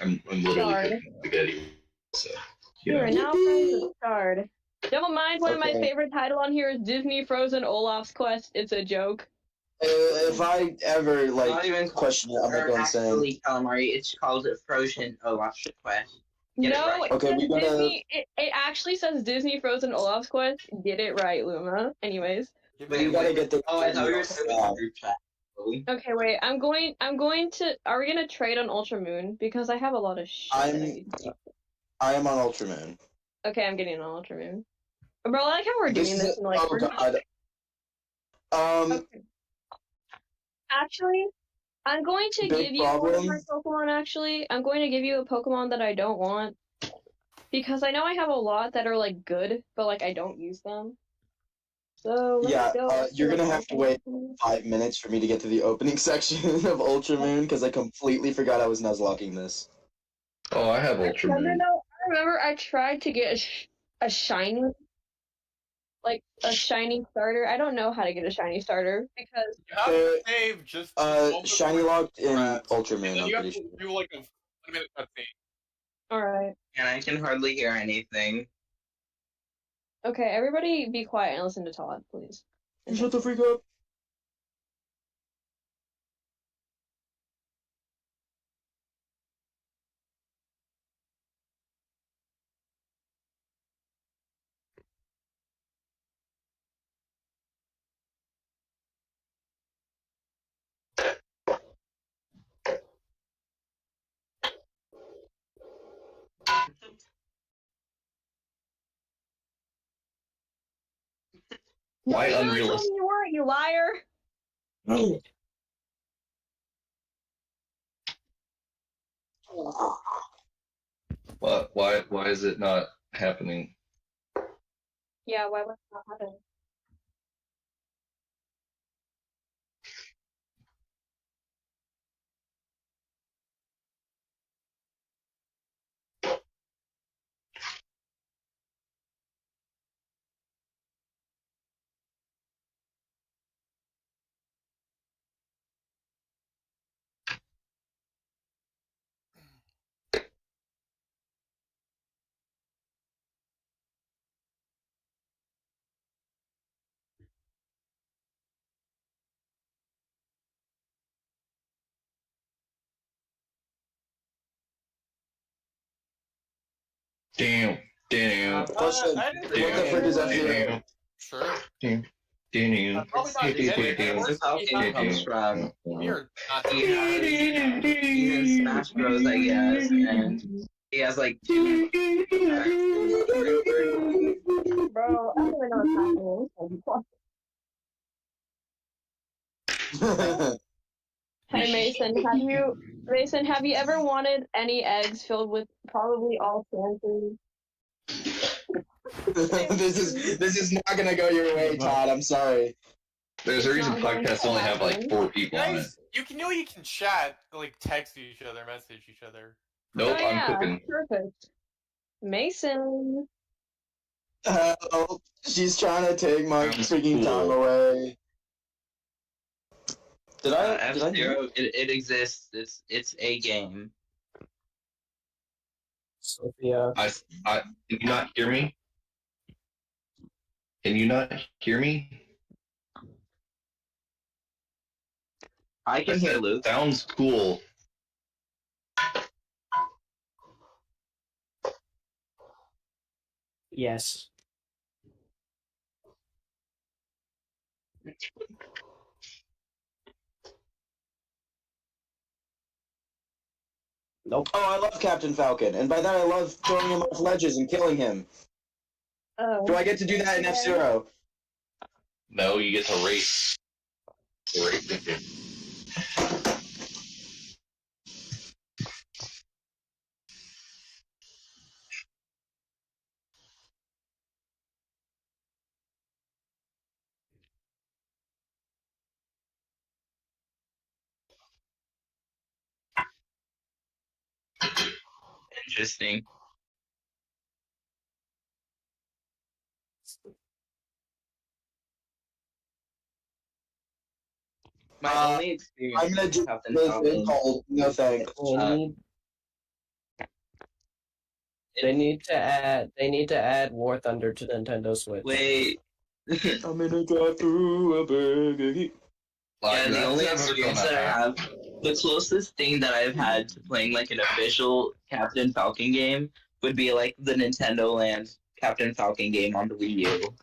I'm literally Shard. cooking spaghetti. So You are now friends with Shard. Don't mind when my Okay. favorite title on here is Disney Frozen Olaf's Quest. It's a joke. If I ever Not even question it, I'm not going insane. actually calamari. It's called Frozen Olaf's Quest. Get it No, right. it Okay, says we gotta- Disney. It actually says Disney Frozen Olaf's Quest. Get it right, Luma. Anyways. But you gotta get the. Oh, I thought we were talking about group chat. Okay, wait. I'm going to. Are we gonna trade on Ultra Moon? Because I have a lot of shit. that I need to do. I am on Ultramoon. Okay, I'm getting on Ultra Moon. Bro, I like how we're doing this. And, like, oh we're god. Okay. Actually, I'm going to Big give you one of my problem. Pokemon, actually. I'm going to give you a Pokemon that I don't want. Because I know I have a lot that are, like, good, but, like, I don't use them. So, let's go. You're gonna have to wait 5 minutes for me to get to the opening section of Ultramoon, because I completely forgot I was Nuzlocking this. Oh, I have Ultra Moon. I remember I tried to get a shiny, like, a shiny starter. I don't know how to get a shiny starter, because... You have to save just... Shiny locked in Ultramoon, And then I'm you have pretty to sure. do, like, a 1-minute cutscene. Alright. And I can hardly hear anything. Okay, everybody be quiet and listen to Todd, please. Shut the freak up! Why No, unrealistic? you weren't, you liar! What? Why is it not happening? Yeah, why was that happen? Damn. Question, what the frick is F-Zero? Sure. Damn. Probably not Where's Falcon comes from? You're not He's in Smash Bros, I guess, and he has like 2 Bro, I don't even know what's happening. Hey Mason, have you ever wanted any eggs filled with probably all cancers? This is not gonna go your way, Todd. I'm sorry. There's a reason podcasts only have like 4 people on it. You can chat, like text each other, message each other. Nope, Oh, yeah, I'm cooking. perfect. Mason. Help! She's trying to take my freaking time away. Did I? F-Zero, it exists. It's a game. Sophia. Can you not hear me? Can you not hear me? I can hear Luke. Sounds cool. Yes. Nope. Oh, I love Captain Falcon, and by that I love throwing him off ledges and killing him. Oh. Do I get to do that in F-Zero? No, you get to race. Interesting. My only experience I'm gonna do with Captain this Falcon. called No Thanks. They need to add War Thunder to Nintendo Switch. Wait. I'm gonna go through a burger. Yeah, the that's only never experience gonna that I happen. have, the closest thing that I've had to playing like an official Captain Falcon game would be like the Nintendo Land Captain Falcon game on the Wii U.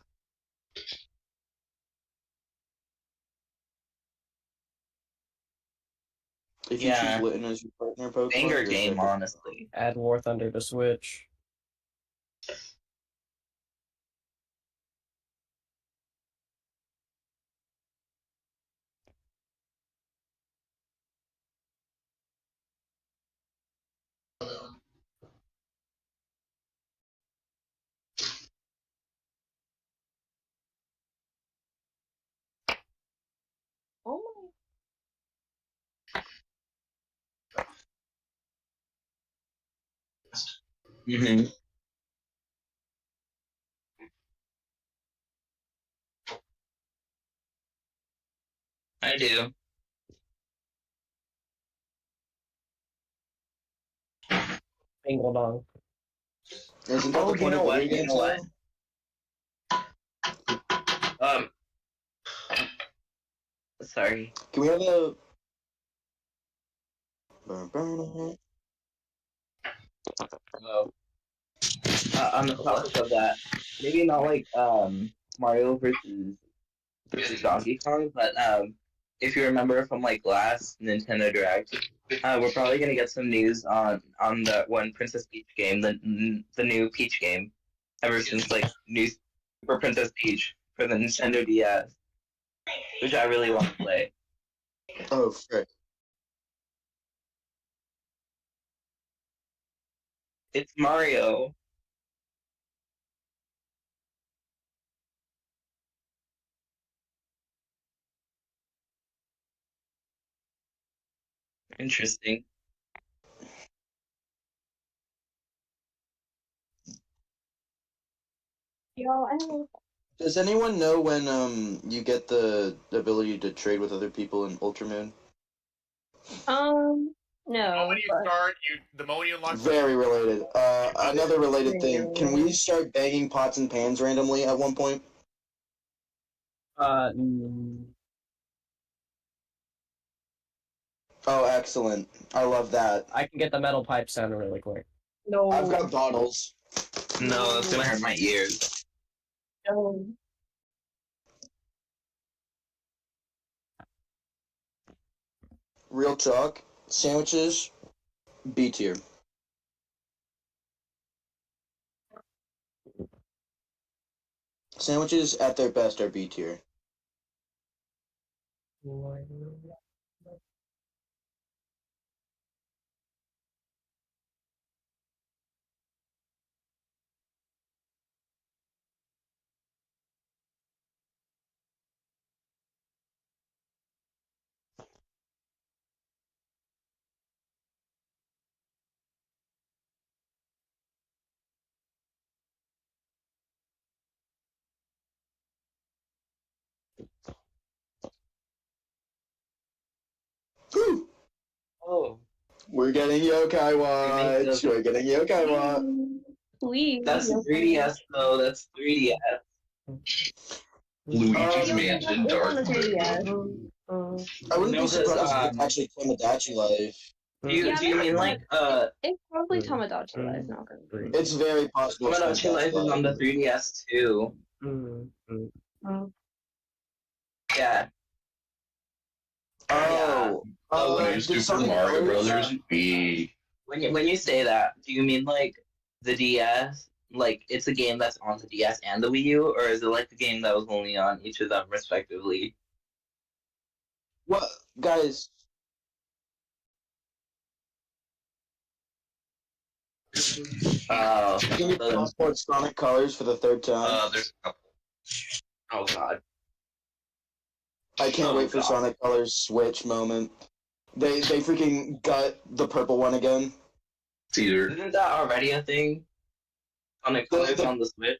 If you Yeah. choose Litten as your partner Pokemon, Banger you're game, second. honestly. Add War Thunder to Switch. Oh Mm-hmm. I do. Bingle Dong. Isn't that Oh, the point of video games, though? Sorry. Can we have a... Oh. On the topic of that, maybe not like Mario versus Donkey Kong, but if you remember from like last Nintendo Direct, we're probably gonna get some news on the one Princess Peach game, the new Peach game, ever since like new Super Princess Peach for the Nintendo DS, which I really want to play. Oh, frick. It's Mario. Interesting. Yo, I don't know. Does anyone know when you get the ability to trade with other people in Ultramoon? No. When you but- start, the moment you unlock Very related. Another related thing. Can we start banging pots and pans randomly at one point? Oh, excellent. I love that. I can get the metal pipe sound really quick. No. I've got bottles. No, that's gonna hurt my ears. No. Real talk. Sandwiches, B tier. Sandwiches at their best are B tier. Whew. Oh, We're getting Yokai Watch. We're getting Yokai Watch. Please. that's 3DS though. That's 3DS. Luigi's Um, Mansion it's on Dark the 3DS. Mode. I wouldn't No, be surprised if because, it's actually Tomodachi Life. Do you Yeah, mean like It's probably Tamagotchi Life, not gonna be. It's very possible. it's Tomodachi Life is on the 3DS too? Yeah. Oh. New did Super Sonic Mario Colors- Brothers Wii. When you say that, do you mean like the DS? Like it's a game that's on the DS and the Wii U, or is it like the game that was only on each of them respectively? What, guys? Can you transport Sonic Colors for the third time? There's a couple. Oh god. I can't oh, wait for God. Sonic Colors Switch moment. They freaking gut the purple one again. It's either Isn't that already a thing? Sonic Colors on the Switch?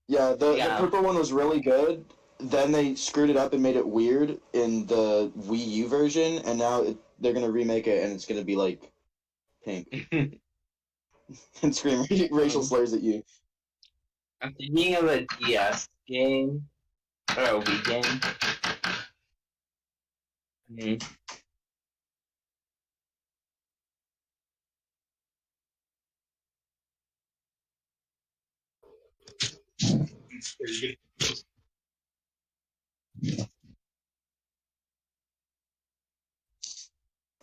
Yeah, the Yeah. purple one was really good. Then they screwed it up and made it weird in the Wii U version, and now they're gonna remake it, and it's gonna be like pink. and scream racial slurs at you. I'm thinking of a DS game or a Wii game.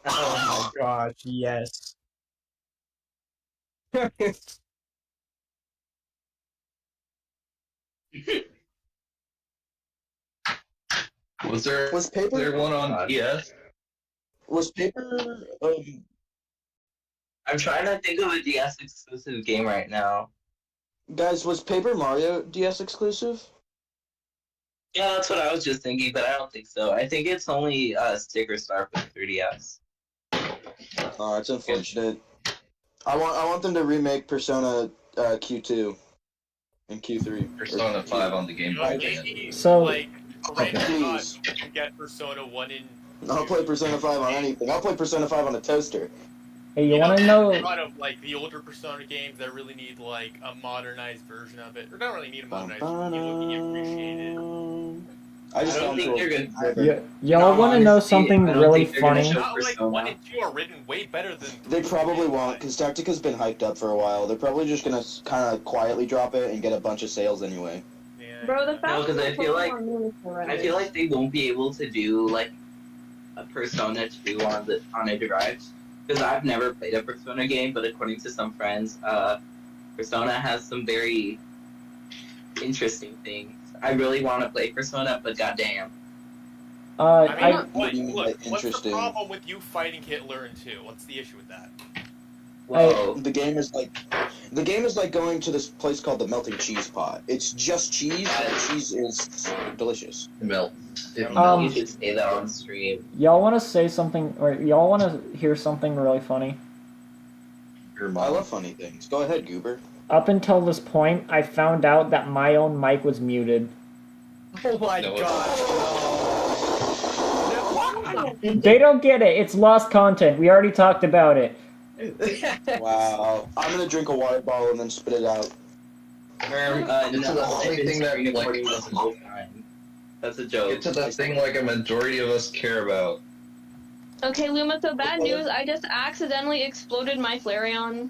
Oh my gosh, yes. Was there Was Paper? there one on DS? Was Paper? I'm trying to think of a DS exclusive game right now. Guys, was Paper Mario DS exclusive? Yeah, that's what I was just thinking, but I don't think so. I think it's only Sticker Star for 3DS. Oh, it's unfortunate. I want them to remake Persona Q2 and Q3. Persona 5 on the Game Boy Advance. Maybe, So- like, right now, Please. you can get Persona 1 and I'll play Persona 5 on anything. I'll play Persona 5 on a toaster. Hey, you want to know? A lot of like the older Persona games that really need like a modernized version of it, or don't really need a modernized version. You looking appreciated. I just I don't don't think feel they're gonna- Y'all want to know something I don't really think they're gonna funny? show Not like Persona. 1 and 2 are written way better than. They 3 probably and won't, 5. because Tactica's been hyped up for a while. They're probably just gonna kind of quietly drop it and get a bunch of sales anyway. Yeah. Bro, the fact because I feel like- I I feel like they won't be able to do like a Persona 2 on a Direct, because I've never played a Persona game, but according to some friends, Persona has some very interesting things. I really want to play Persona, but goddamn. I mean, what do you mean by what's the interesting? problem with you fighting Hitler in 2? What's the issue with that? Whoa. The game is like going to this place called the Melting Cheese Pot. It's just cheese, and cheese is delicious. Melt. It Um, You should say that on stream. Y'all want to say something, or y'all want to hear something really funny? Your I mom. love funny things. Go ahead, Goober. Up until this point, I found out that my own mic was muted. Oh my No, They don't get it. It's lost content. We already talked about it. Wow. I'm gonna drink a water bottle and then spit it out. It's No, the I've only been thing that, screen like, recording this whole time. That's a joke. Get to the thing like a majority of us care about. Okay, Luma, so bad news. I just accidentally exploded my Flareon.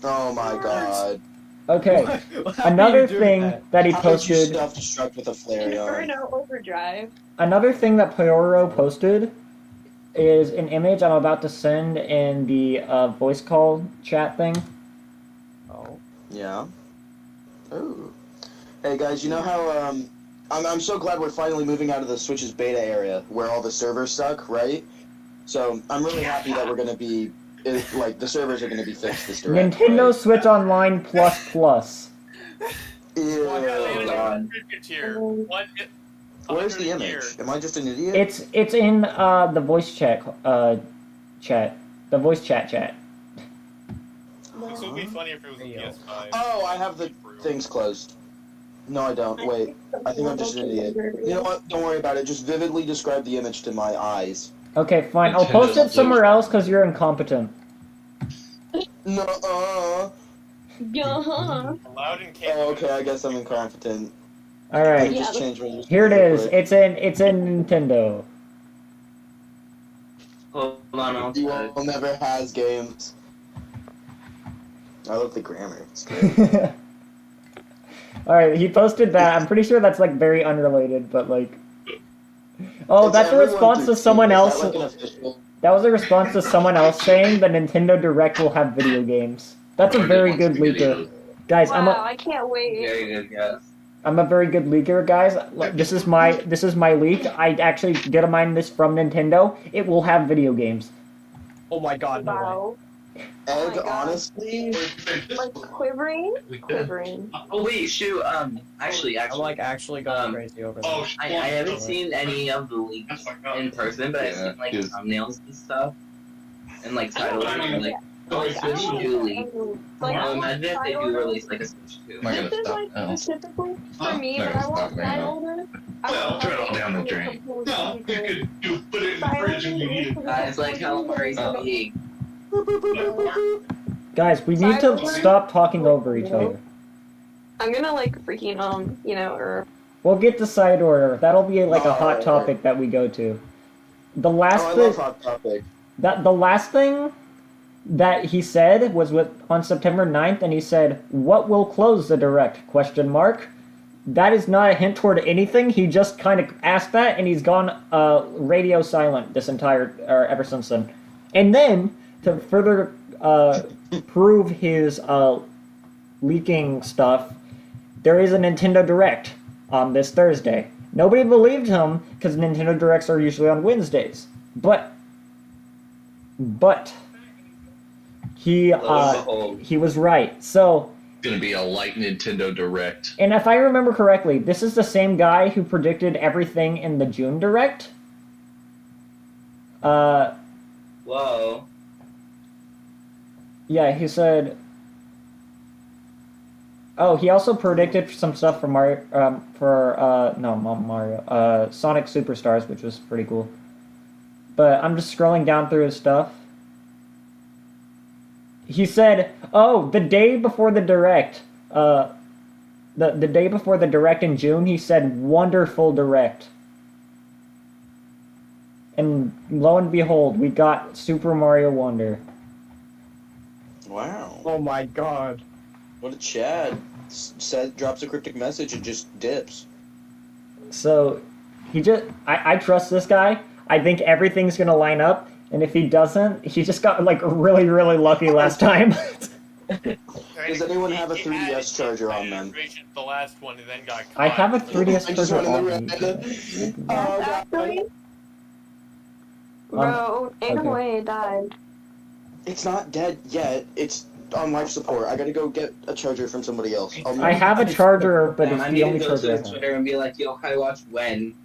Oh my god. Okay. How do Another you do thing that? that he How did you posted. self-destruct with a Flareon? Inferno Overdrive. Another thing that Pyoro posted is an image I'm about to send in the voice call chat thing. Oh. Yeah. Ooh. Hey guys, you know how I'm so glad we're finally moving out of the Switch's beta area where all the servers suck, right? So I'm really happy that we're gonna be like the servers are gonna be fixed this direct. Nintendo right? Switch Online Plus Plus. Ew. Well, I got Oh, God. here. Where's the image? Am I just an idiot? It's in the voice chat chat. The voice chat. This would be funny if it was a There you go. PS5. Oh, I have the things closed. No, I don't. Wait. I think I'm just an idiot. You know what? Don't worry about it. Just vividly describe the image to my eyes. Okay, fine. I'll post it somewhere else because you're incompetent. No. Yeah. Loud and clear. Oh, okay. I guess I'm incompetent. All Let right. me Yeah, just change my username Here it real is. quick. It's in Nintendo. Hold on, I'll You check. will never has games. I love the grammar. It's great. All right, he posted that. I'm pretty sure that's like very unrelated, but like. Oh, It's that's a everyone response to through someone Steam. Is else. that like an official- That was a response to someone else saying the Nintendo Direct will have video games. That's a very good leaker, guys. Wow, I can't wait. Very good guess. I'm a very good leaker, guys. Look, this is my leak. I actually did mine this from Nintendo. It will have video games. Oh my god, no way. Wow. Egg, my God. honestly. Like quivering? Quivering. Oh wait, shoot. Actually, I'm like actually going Um, crazy over Oh, this. I haven't seen any of the leaks in person, but I've Yeah, seen like dude. thumbnails and stuff, and like titles. I And, like, oh, Like, I Switch don't 2 know. leak. Like, I want Imagine if they do title- release like a Switch 2. Am I gonna This is stop? like Oh. specifically for Huh, me, no, but I it's want not very title order. Well, turn it all down the drain. No, you could put it in the fridge and you eat it. It's like calamari Oh. speak. Guys, we need to stop talking over each other. I'm gonna like freaking or We'll get to side order. That'll be like a hot Alright. topic that we go to. The Oh, last I thing love Hot Topic. the last thing that he said was on September 9th, and he said, "What will close the direct?" Question mark. That is not a hint toward anything. He just kind of asked that, and he's gone radio silent this entire ever since then. And then to further prove his leaking stuff, there is a Nintendo Direct on this Thursday. Nobody believed him because Nintendo Directs are usually on Wednesdays, but he was right. So. Gonna be a light Nintendo Direct. And if I remember correctly, this is the same guy who predicted everything in the June Direct. Whoa. Yeah, he said. Oh, he also predicted some stuff for Mario. Not Mario. Sonic Superstars, which was pretty cool. But I'm just scrolling down through his stuff. He said, "Oh, the day before the Direct, the day before the Direct in June, he said wonderful Direct." And lo and behold, we got Super Mario Wonder. Wow. Oh my god. What a Chad. Drops a cryptic message and just dips. So, I trust this guy. I think everything's gonna line up. And if he doesn't, he just got like really, really lucky last time. Does anyone have a 3DS charger on them? The last one and then got caught. I have a 3DS I just charger wanted on to me. actually, bro, Away died. It's not dead yet. It's on life support. I gotta go get a charger from somebody else. I have a charger, but Damn, it's I the need only to go charger to I his have. Twitter and be like, yo, I watch when.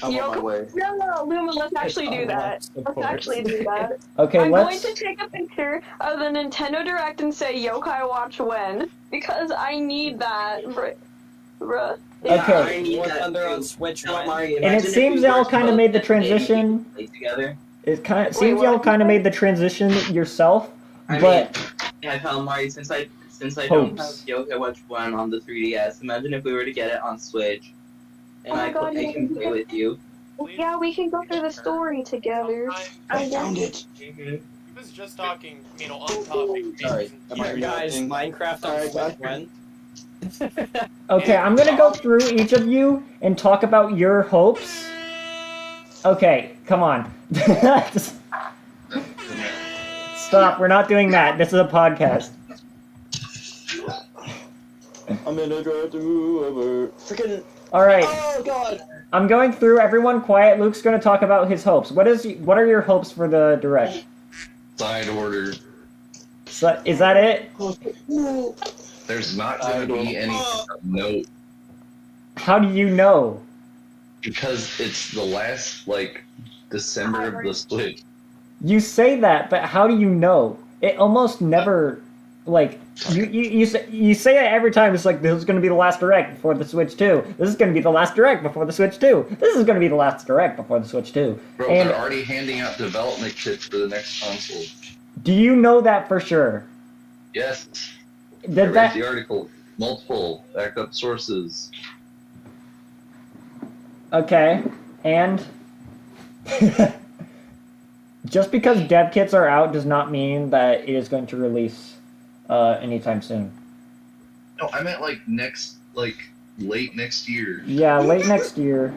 I'm on my way. No, Luma, let's actually do that. Let's actually do that. Okay, I'm let's. going to take a picture of the Nintendo Direct and say Yokai Watch when, because I need that, bruh. Yeah, Okay. I need War that Thunder too. on Switch Tell when. Mario, And it imagine if seems we y'all worked kind of both made the at same transition. place together. It kind of Wait, seems what? y'all kind of made the transition yourself, I but mean, yeah, tell Mario, since I don't have Hopes. Yokai Watch 1 on the 3DS, imagine if we were to get it on Switch, and Oh my I God, can yeah. play with you. Yeah, we can go through the story together. I found it. He was just talking, on topic. Sorry. Am I Guys, reacting? Minecraft on Alright, Switch bye. when? okay, I'm gonna go through each of you and talk about your hopes. Okay, come on. Stop, we're not doing that. This is a podcast. I'm gonna drive to whoever. Freaking. Alright, Oh god. I'm going through. Everyone quiet. Luke's gonna talk about his hopes. What are your hopes for the Direct? Side order. So, is that it? There's not gonna be anything of note How do you know? because it's the last December of the Switch. You say that, but how do you know? It almost never, you say it every time. It's like, this is going to be the last Direct before the Switch 2. This is going to be the last Direct before the Switch 2. This is going to be the last Direct before the Switch 2. Bro, And they're already handing out development kits for the next console. do you know that for sure? Yes. I Did read the that? article. Multiple backup sources. Okay, and just because dev kits are out does not mean that it is going to release anytime soon. No, I meant late next year. Yeah, late next year.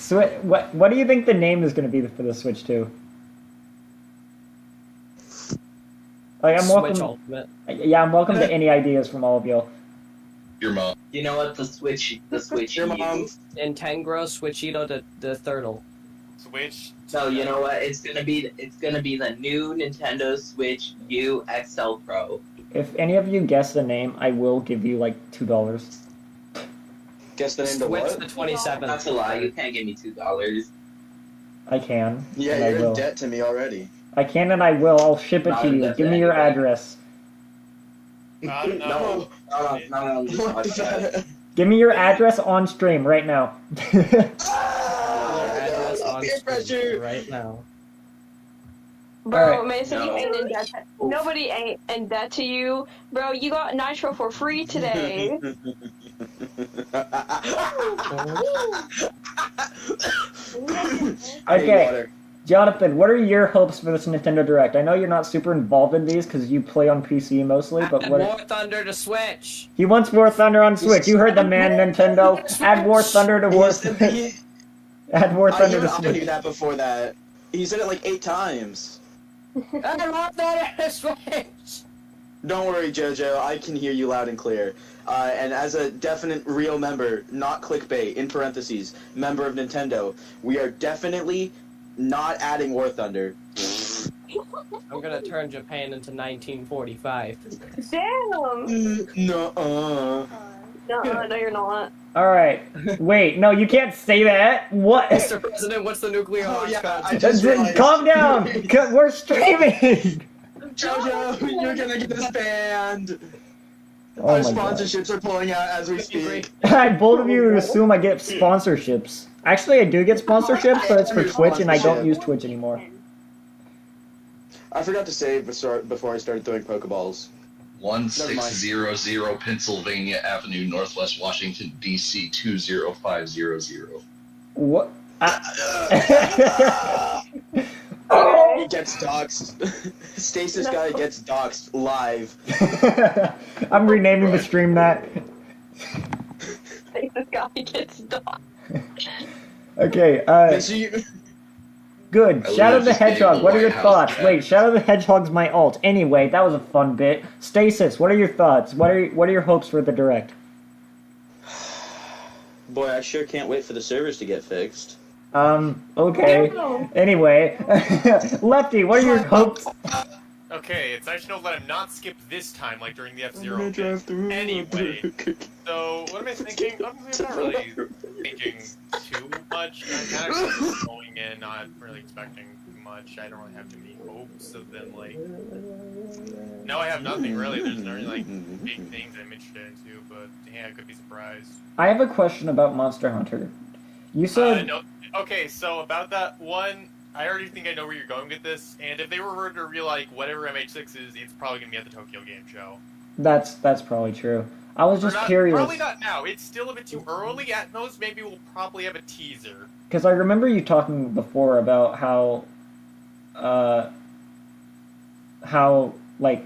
What do you think the name is going to be for the Switch 2? I'm Switch welcome. Ultimate. Yeah, I'm welcome to any ideas from all of y'all. Your mom. You know what? The Switch Your mom. Intengro, Switchito, the Turtle. Switch. So you know what? It's gonna be the new Nintendo Switch U XL Pro. If any of you guess the name, I will give you $2. Guess the name to Switch what? the 27th. That's a lie. You can't give me $2. I can. Yeah, and I you're will. in debt to me already. I can and I will. I'll ship it Not to in you. debt Give to me your anybody. address. No. Not on this podcast. Give me your address on stream right now. Your address on Peer screen pressure. right now. Bro, Alright. Mason, you ain't in debt. Nobody ain't in debt to you. Bro, you got Nitro for free today. Okay, Jonathan, what are your hopes for this Nintendo Direct? I know you're not super involved in these because you play on PC mostly, but Add what? War Thunder to Switch. He wants War Thunder on Switch. You heard the man, Nintendo. Add War Thunder to War. Add War Thunder to I knew Switch. that before that. He said it like 8 times. Add War Thunder to Switch. Don't worry, JoJo. I can hear you loud and clear. And as a definite real member, not clickbait, in parentheses, member of Nintendo, we are definitely not adding War Thunder. I'm gonna turn Japan into 1945. Damn! No. No, you're not. Alright. Wait, no, you can't say that. What? Mr. President, what's the nuclear Oh, launch yeah, concept? I just realized. Calm down. We're streaming. JoJo, you're gonna get us banned. Oh Our my god. sponsorships are pulling out as we speak. Bold of you to assume I get sponsorships. Actually, I do get sponsorships, but it's for Twitch, and I don't use Twitch anymore. I forgot to save before I started throwing Pokeballs. 1600 Pennsylvania Avenue, Northwest Washington, D.C. 20500. What? He gets doxxed. Stasis guy gets doxxed live. I'm renaming the stream that. This guy gets done. Okay, Make sure you... good. I Shadow love the this game, Hedgehog, the what are your White House thoughts? cat. Wait, Shadow the Hedgehog's my alt. Anyway, that was a fun bit. Stasis, what are your thoughts? What are your hopes for the Direct? Boy, I sure can't wait for the servers to get fixed. Okay. Anyway, Lefty, what are your hopes? Okay, it's nice to know that I'm not skipped this time, like during the F-Zero bit. Anyway, so what am I thinking? Honestly, I'm not really thinking too much. I'm kind of just going in, not really expecting much. I don't really have too many hopes of them, like... No, I have nothing, really. There's no, like, big things I'm interested into, but, yeah, I could be surprised. I have a question about Monster Hunter. You said... No. Okay, so about that one, I already think I know where you're going with this, and if they were to reveal, like, whatever MH6 is, it's probably going to be at the Tokyo Game Show. That's probably true. I was just curious. Probably not now. It's still a bit too early. At most, maybe we'll probably have a teaser. Because I remember you talking before about how like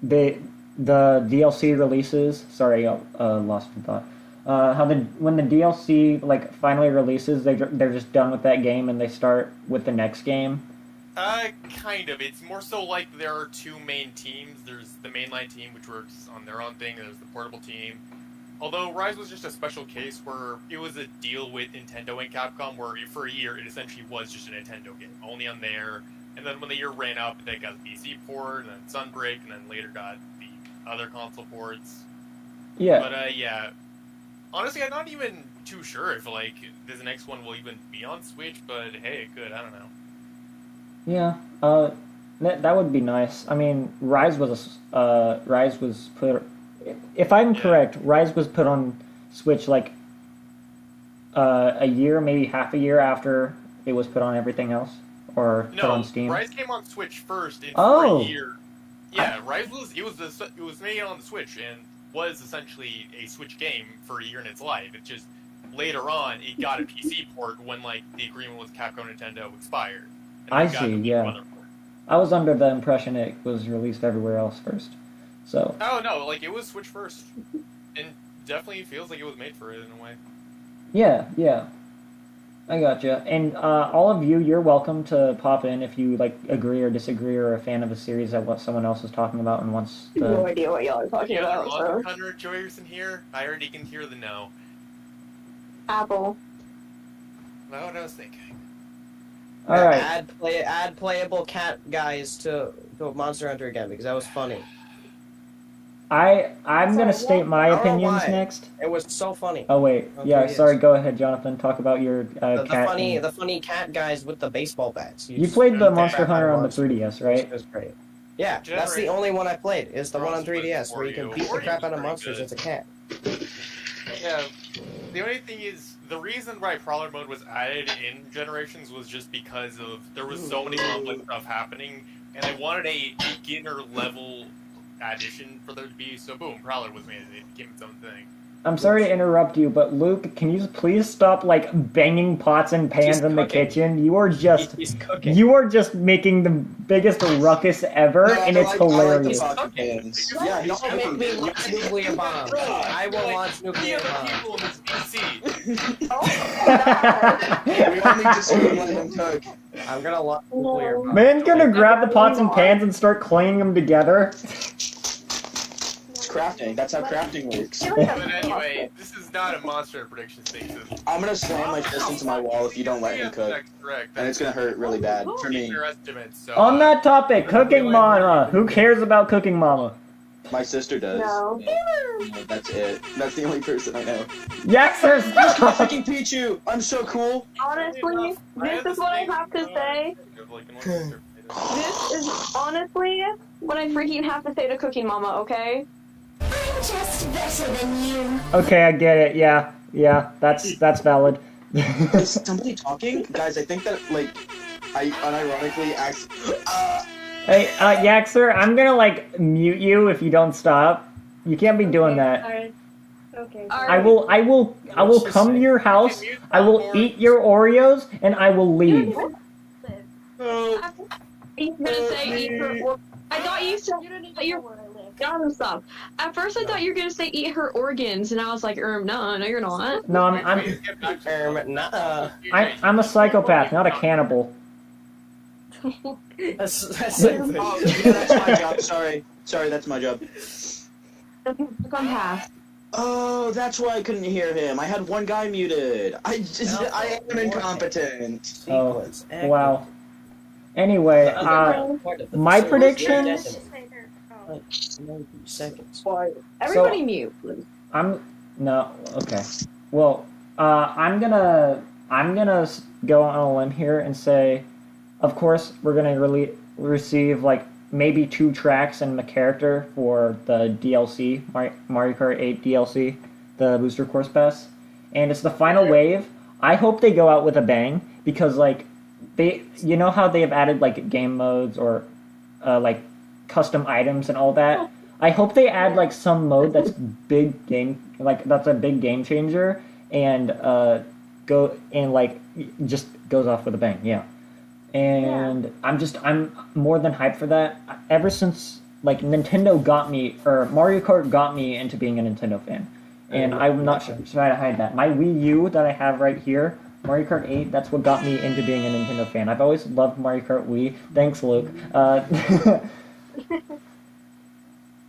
the DLC releases. Sorry, lost in thought. When the DLC like finally releases, they're just done with that game and they start with the next game. Kind of. It's more so like there are two main teams. There's the mainline team, which works on their own thing. There's the portable team. Although Rise was just a special case where it was a deal with Nintendo and Capcom where for a year it essentially was just a Nintendo game, only on there. And then when the year ran up, they got the PC port, and then Sunbreak, and then later got the other console ports. Yeah. But yeah. Honestly, I'm not even too sure if, like, this next one will even be on Switch, but hey, it could, I don't know. Yeah, that would be nice. I mean, Rise was put... If I'm correct, Rise was put on Switch, like, a year, maybe half a year after it was put on everything else? Or put on Steam? No, Rise came on Switch first, and Oh. for a year... Yeah, Rise was made on the Switch, and was essentially a Switch game for a year in its life. It just later on it got a PC port when like the agreement with Capcom and Nintendo expired. And I it got see, the yeah. other port. I was under the impression it was released everywhere else first. So. Oh no, like it was Switch first, and definitely feels like it was made for it in a way. Yeah. I gotcha. And all of you, you're welcome to pop in if you like agree or disagree or are a fan of a series that what someone else is talking about and wants to. No idea what y'all are talking Any other about. Monster So. Hunter enjoyers in here? I already can hear the no. Apple. That's what I was thinking. All right. Add playable cat guys to Monster Hunter again because that was funny. I'm gonna state my I don't know opinions why. next. It was so funny. Oh wait, Okay, yeah. yes. Sorry. Go ahead, Jonathan. Talk about your The cat. funny cat guys with the baseball bats. You played the Monster crap out Hunter of on the monsters. 3DS, right? It was great. Yeah, that's the Generation only one I played. Is the one on Cross 3DS where you can beat the Wario crap out of was monsters pretty as a cat. Yeah, the only thing is, the reason why Prowler mode was added in Generations was just because of there was so many complex stuff happening and I wanted a beginner level addition for there to be. So boom, Prowler was made. It became its own thing. I'm sorry to interrupt you, but Luke, can you please stop like banging pots and pans He's in the cooking. kitchen? You are just He's cooking. you are just making the biggest ruckus ever, and it's hilarious. I like the pots and pans. Yeah, he's Don't make me launch nuclear bomb. I will launch The nuclear other bomb. people in this PC. We all need to sit and let him cook. I'm gonna launch nuclear bomb. Man's gonna grab the pots and pans and start clanging them together. It's crafting. That's how crafting works. But anyway, this is not a monster prediction station. I'm gonna slam my fist into my wall if you don't let him cook. That's correct. And it's gonna hurt really bad for me. Your estimates. So, On that topic, Cooking Mama. Who cares about Cooking Mama? My sister does. No. That's it. That's the only person I know. Yaxers! Fucking Pichu! I'm so cool! Honestly, this is what I have to say. This is honestly what I freaking have to say to Cooking Mama, okay? I'm just better than you. Okay, I get it. Yeah, that's valid. Is somebody talking? Guys, I think that, like, I unironically Hey, Yaxer, I'm gonna like mute you if you don't stop. You can't be doing that. Alright. Okay. I will come to your house. I will eat your Oreos and I will leave. He's gonna say eat her I thought you said You don't need that to know you're where I live. Gotta stop. At first I thought you were gonna say eat her organs and I was like, no, you're not. No, I'm a psychopath, not a cannibal. That's Oh, yeah, that's my job. Sorry, that's my job. Come past. Oh, that's why I couldn't hear him. I had one guy muted. I am incompetent. sequence. Wow. Anyway, my predictions. Seconds. Everybody mute, please. Okay. Well, I'm gonna go on a limb here and say, of course, we're gonna receive like maybe 2 tracks and a character for the DLC, Mario Kart 8 DLC, the Booster Course Pass, and it's the final wave. I hope they go out with a bang because like you know how they have added like game modes or like custom items and all that. I hope they add like some mode that's a big game changer and just goes off with a bang. Yeah. And I'm more than hyped for that. Ever since like Nintendo got me, or Mario Kart got me into being a Nintendo fan, and I'm not trying to hide that. My Wii U that I have right here, Mario Kart 8, that's what got me into being a Nintendo fan. I've always loved Mario Kart Wii. Thanks, Luke.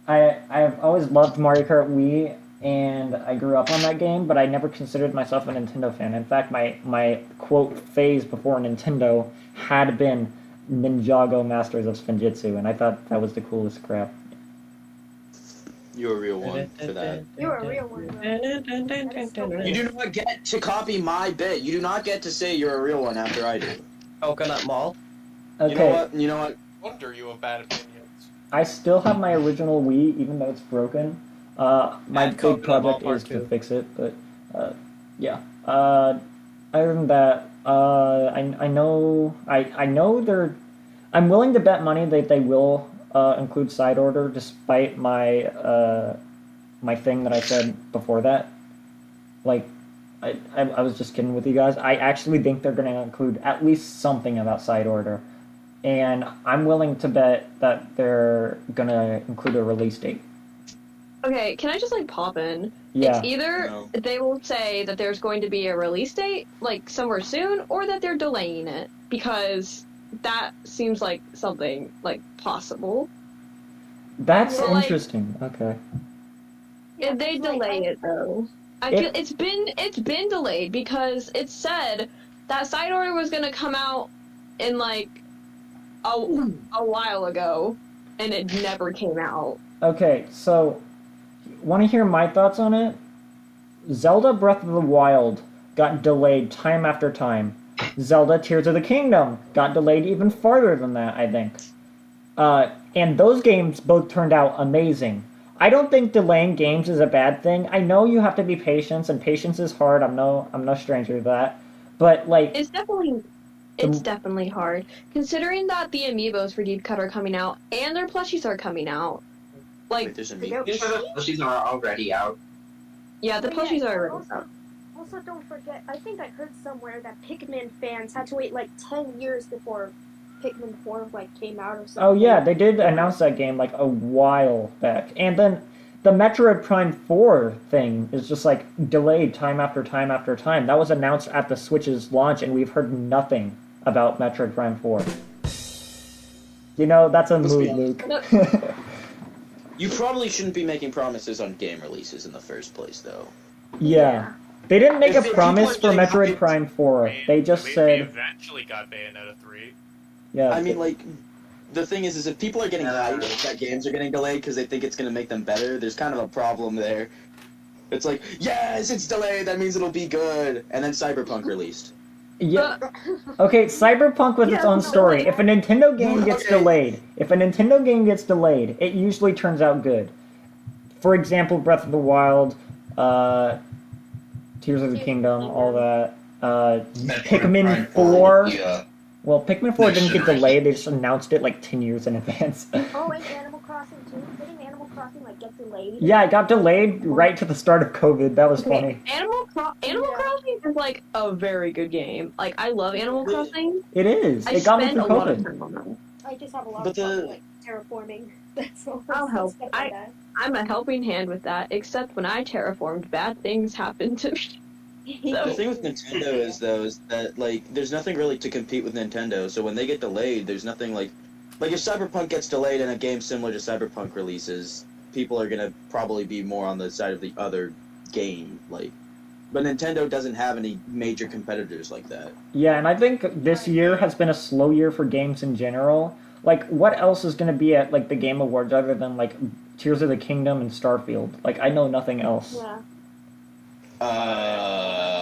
I've always loved Mario Kart Wii, and I grew up on that game, but I never considered myself a Nintendo fan. In fact, my quote phase before Nintendo had been Ninjago Masters of Spinjitzu, and I thought that was the coolest crap. You're a real one for that. You're a real one, bro. You do not get to copy my bit. You do not get to say you're a real one after I do. Coconut Mall. Okay. You know what? Wonder you have bad opinions. I still have my original Wii, even though it's broken. My And big Coconut Mall project Part is to 2. fix it, but yeah. Other than that, I know I'm willing to bet money that they will include side order, despite my my thing that I said before that. Like, I was just kidding with you guys. I actually think they're going to include at least something about side order. And I'm willing to bet that they're going to include a release date. Okay, can I just like pop in? Yeah. It's either they will say that there's going to be a release date, like somewhere soon, or that they're delaying it, because that seems like something like possible. That's Well, like- interesting. Okay. If they delay it though, I feel it's been delayed because it said that side order was gonna come out in like a while ago, and it never came out. Okay, so want to hear my thoughts on it? Zelda Breath of the Wild got delayed time after time. Zelda Tears of the Kingdom got delayed even farther than that, I think. And those games both turned out amazing. I don't think delaying games is a bad thing. I know you have to be patient, and patience is hard. I'm no stranger to that. But like, It's definitely It's definitely hard. Considering that the amiibos for Deep Cut are coming out, and their plushies are coming out. Like, Wait, there's a They meat. don't- These are the plushies are already out. yeah, the But yeah, plushies are already also, out. also, don't forget, I think I heard somewhere that Pikmin fans had to wait like 10 years before Pikmin 4 like came out or something. Oh yeah, they did announce that game like a while back. And then the Metroid Prime 4 thing is just like delayed time after time after time. That was announced at the Switch's launch and we've heard nothing about Metroid Prime 4. You know, that's a Let's be mood, honest. Luke. You probably shouldn't be making promises on game releases in the first place, though. Yeah. They didn't make If a people promise are for getting Metroid hyped- Prime 4. They just They said, eventually got Bayonetta 3. yeah. I mean, like, the thing is if people are getting hyped that games are getting delayed because they think it's going to make them better, there's kind of a problem there. It's like, yes, it's delayed, that means it'll be good. And then Cyberpunk released. Yeah. Okay, Cyberpunk was its Yeah, own no, story. yeah. If a Nintendo game gets Okay. delayed, it usually turns out good. For example, Breath of the Wild, Tears of the Kingdom, all that. Pikmin 4. Yeah. Well, Pikmin 4 Next didn't get generation. delayed, they just announced it like 10 years in advance. Oh, and Animal Crossing too. Didn't Animal Crossing like get delayed? Yeah, it got delayed right to the start of COVID. That was funny. Animal Yeah. Crossing is like a very good game. Like, I love Animal Crossing. It is. I It got me spend through a lot of COVID. time on that. I just have a lot But of fun the- like terraforming. That's all. I'll help. Stuff like that. I'm a helping hand with that, except when I terraformed, bad things happened to me. The thing with Nintendo is that, like, there's nothing really to compete with Nintendo, so when they get delayed, there's nothing like if Cyberpunk gets delayed and a game similar to Cyberpunk releases, people are gonna probably be more on the side of the other game, like. But Nintendo doesn't have any major competitors like that. Yeah, and I think this year has been a slow year for games in general. Like, what else is going to be at, like, the Game Awards other than, like, Tears of the Kingdom and Starfield? Like, I know nothing else. Yeah.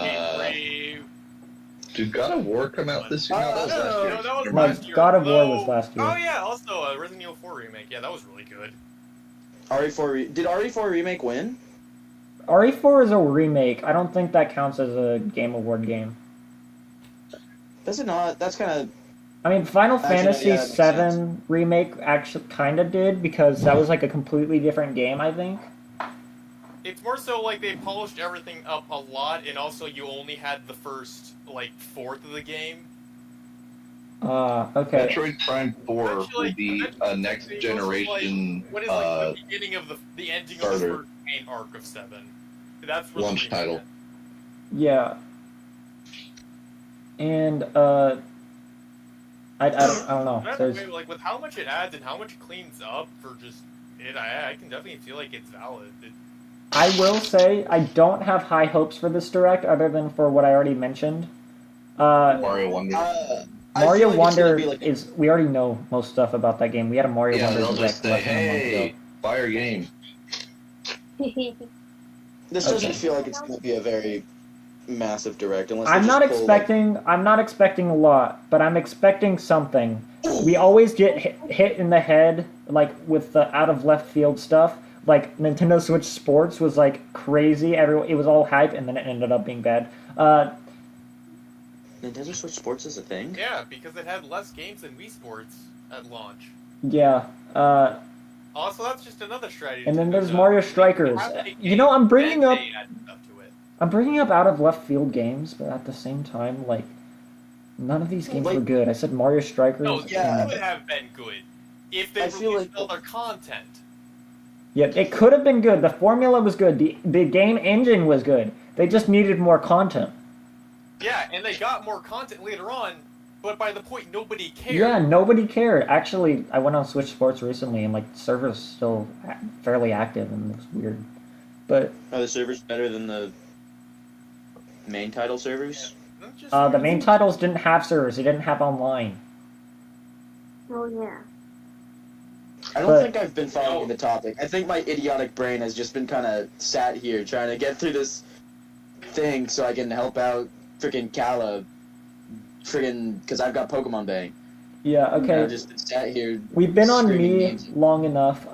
Game 3. Did God of War come out this year? No, that was last No, year. that was No, last year. God of War Although- was last year. Oh yeah, also Resident Evil 4 remake. Yeah, that was really good. Did RE4 Remake win? RE4 is a remake. I don't think that counts as a Game Award game. Does it not? That's kind of. I mean, Final Actually, Fantasy yeah, that makes sense. VII Remake actually kind of did, because that was, like, a completely different game, I think. It's more so like they polished everything up a lot, and also you only had the first like fourth of the game. Okay. Metroid Prime 4 Actually, will be a next They also, generation Like, what is like the beginning of the ending of the starter. first main arc of 7? That's what Launch the title. Yeah. And, I don't know. Either There's, way, like with how much it adds and how much it cleans up for just it, I can definitely feel like it's valid. I will say, I don't have high hopes for this direct, other than for what I already mentioned. Mario Wonder. I Mario feel like it's gonna Wonder be like- is, we already know most stuff about that game. We had a Mario Yeah, Wonder they'll direct just say, less than a month hey, ago. fire game. This Okay. doesn't feel like it's going to be a very massive direct unless they I'm just not pull, like- expecting a lot, but I'm expecting something. We always get hit in the head, like, with the out of left field stuff. Like, Nintendo Switch Sports was, like, crazy. It was all hype, and then it ended up being bad. Nintendo Switch Sports is a thing? Yeah, because it had less games than Wii Sports at launch. Yeah. Also, that's just another strategy. And then to there's do, Mario they Strikers. have the You know, game, I'm bringing then up they add stuff to it. out of left field games, but at the same time, like, none of these games Like- were good. I said Mario Strikers. No, yeah. it would have been good if they I feel released like- other content. Yeah, it could have been good. The formula was good. The game engine was good. They just needed more content. Yeah, and they got more content later on, but by the point nobody cared. Yeah, nobody cared. Actually, I went on Switch Sports recently, and like the server's still fairly active, and it's weird. But Are the servers better than the main title servers? That's just- the main titles didn't have servers. They didn't have online. Oh yeah. I don't But- think I've been following the topic. I think my idiotic brain has just been kind of sat here trying to get through this thing so I can help out freaking Kala. Freaking, because I've got Pokemon Bang. Yeah. Okay. I've just sat here. We've been on streaming me games. long enough.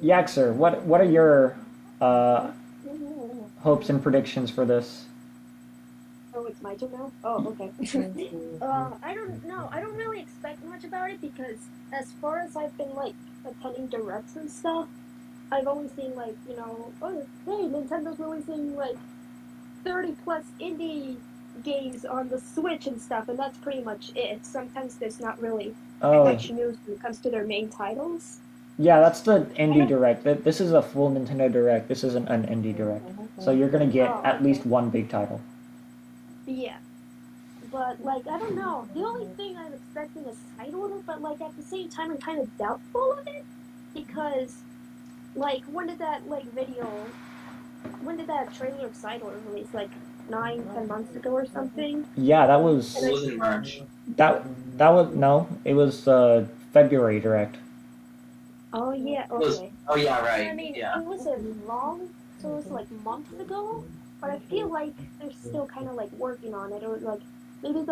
Yaxer, what are your hopes and predictions for this? Oh, it's my turn now? Oh, okay. I don't know. I don't really expect much about it because as far as I've been, like, attending directs and stuff, I've only seen, like, oh, hey, Nintendo's releasing, like, 30 plus indie games on the Switch and stuff, and that's pretty much it. Sometimes there's not really much news when it comes to their main titles. Yeah, that's the Indie Direct. This is a full Nintendo Direct. This isn't an Indie Direct. So you're gonna get at least one big title. Yeah. But, like, I don't know. The only thing I'm expecting is side order, but, like, at the same time, I'm kind of doubtful of it. Because, like, when did that trailer of side order release? Like, 9-10 months ago or something? Yeah, that was... It was in March. That was... No, it was February Direct. Oh, yeah, okay. Oh, yeah, right. I mean, yeah. it wasn't long, so it was, like, months ago. But I feel like they're still kind of, like, working on it. Or, like, maybe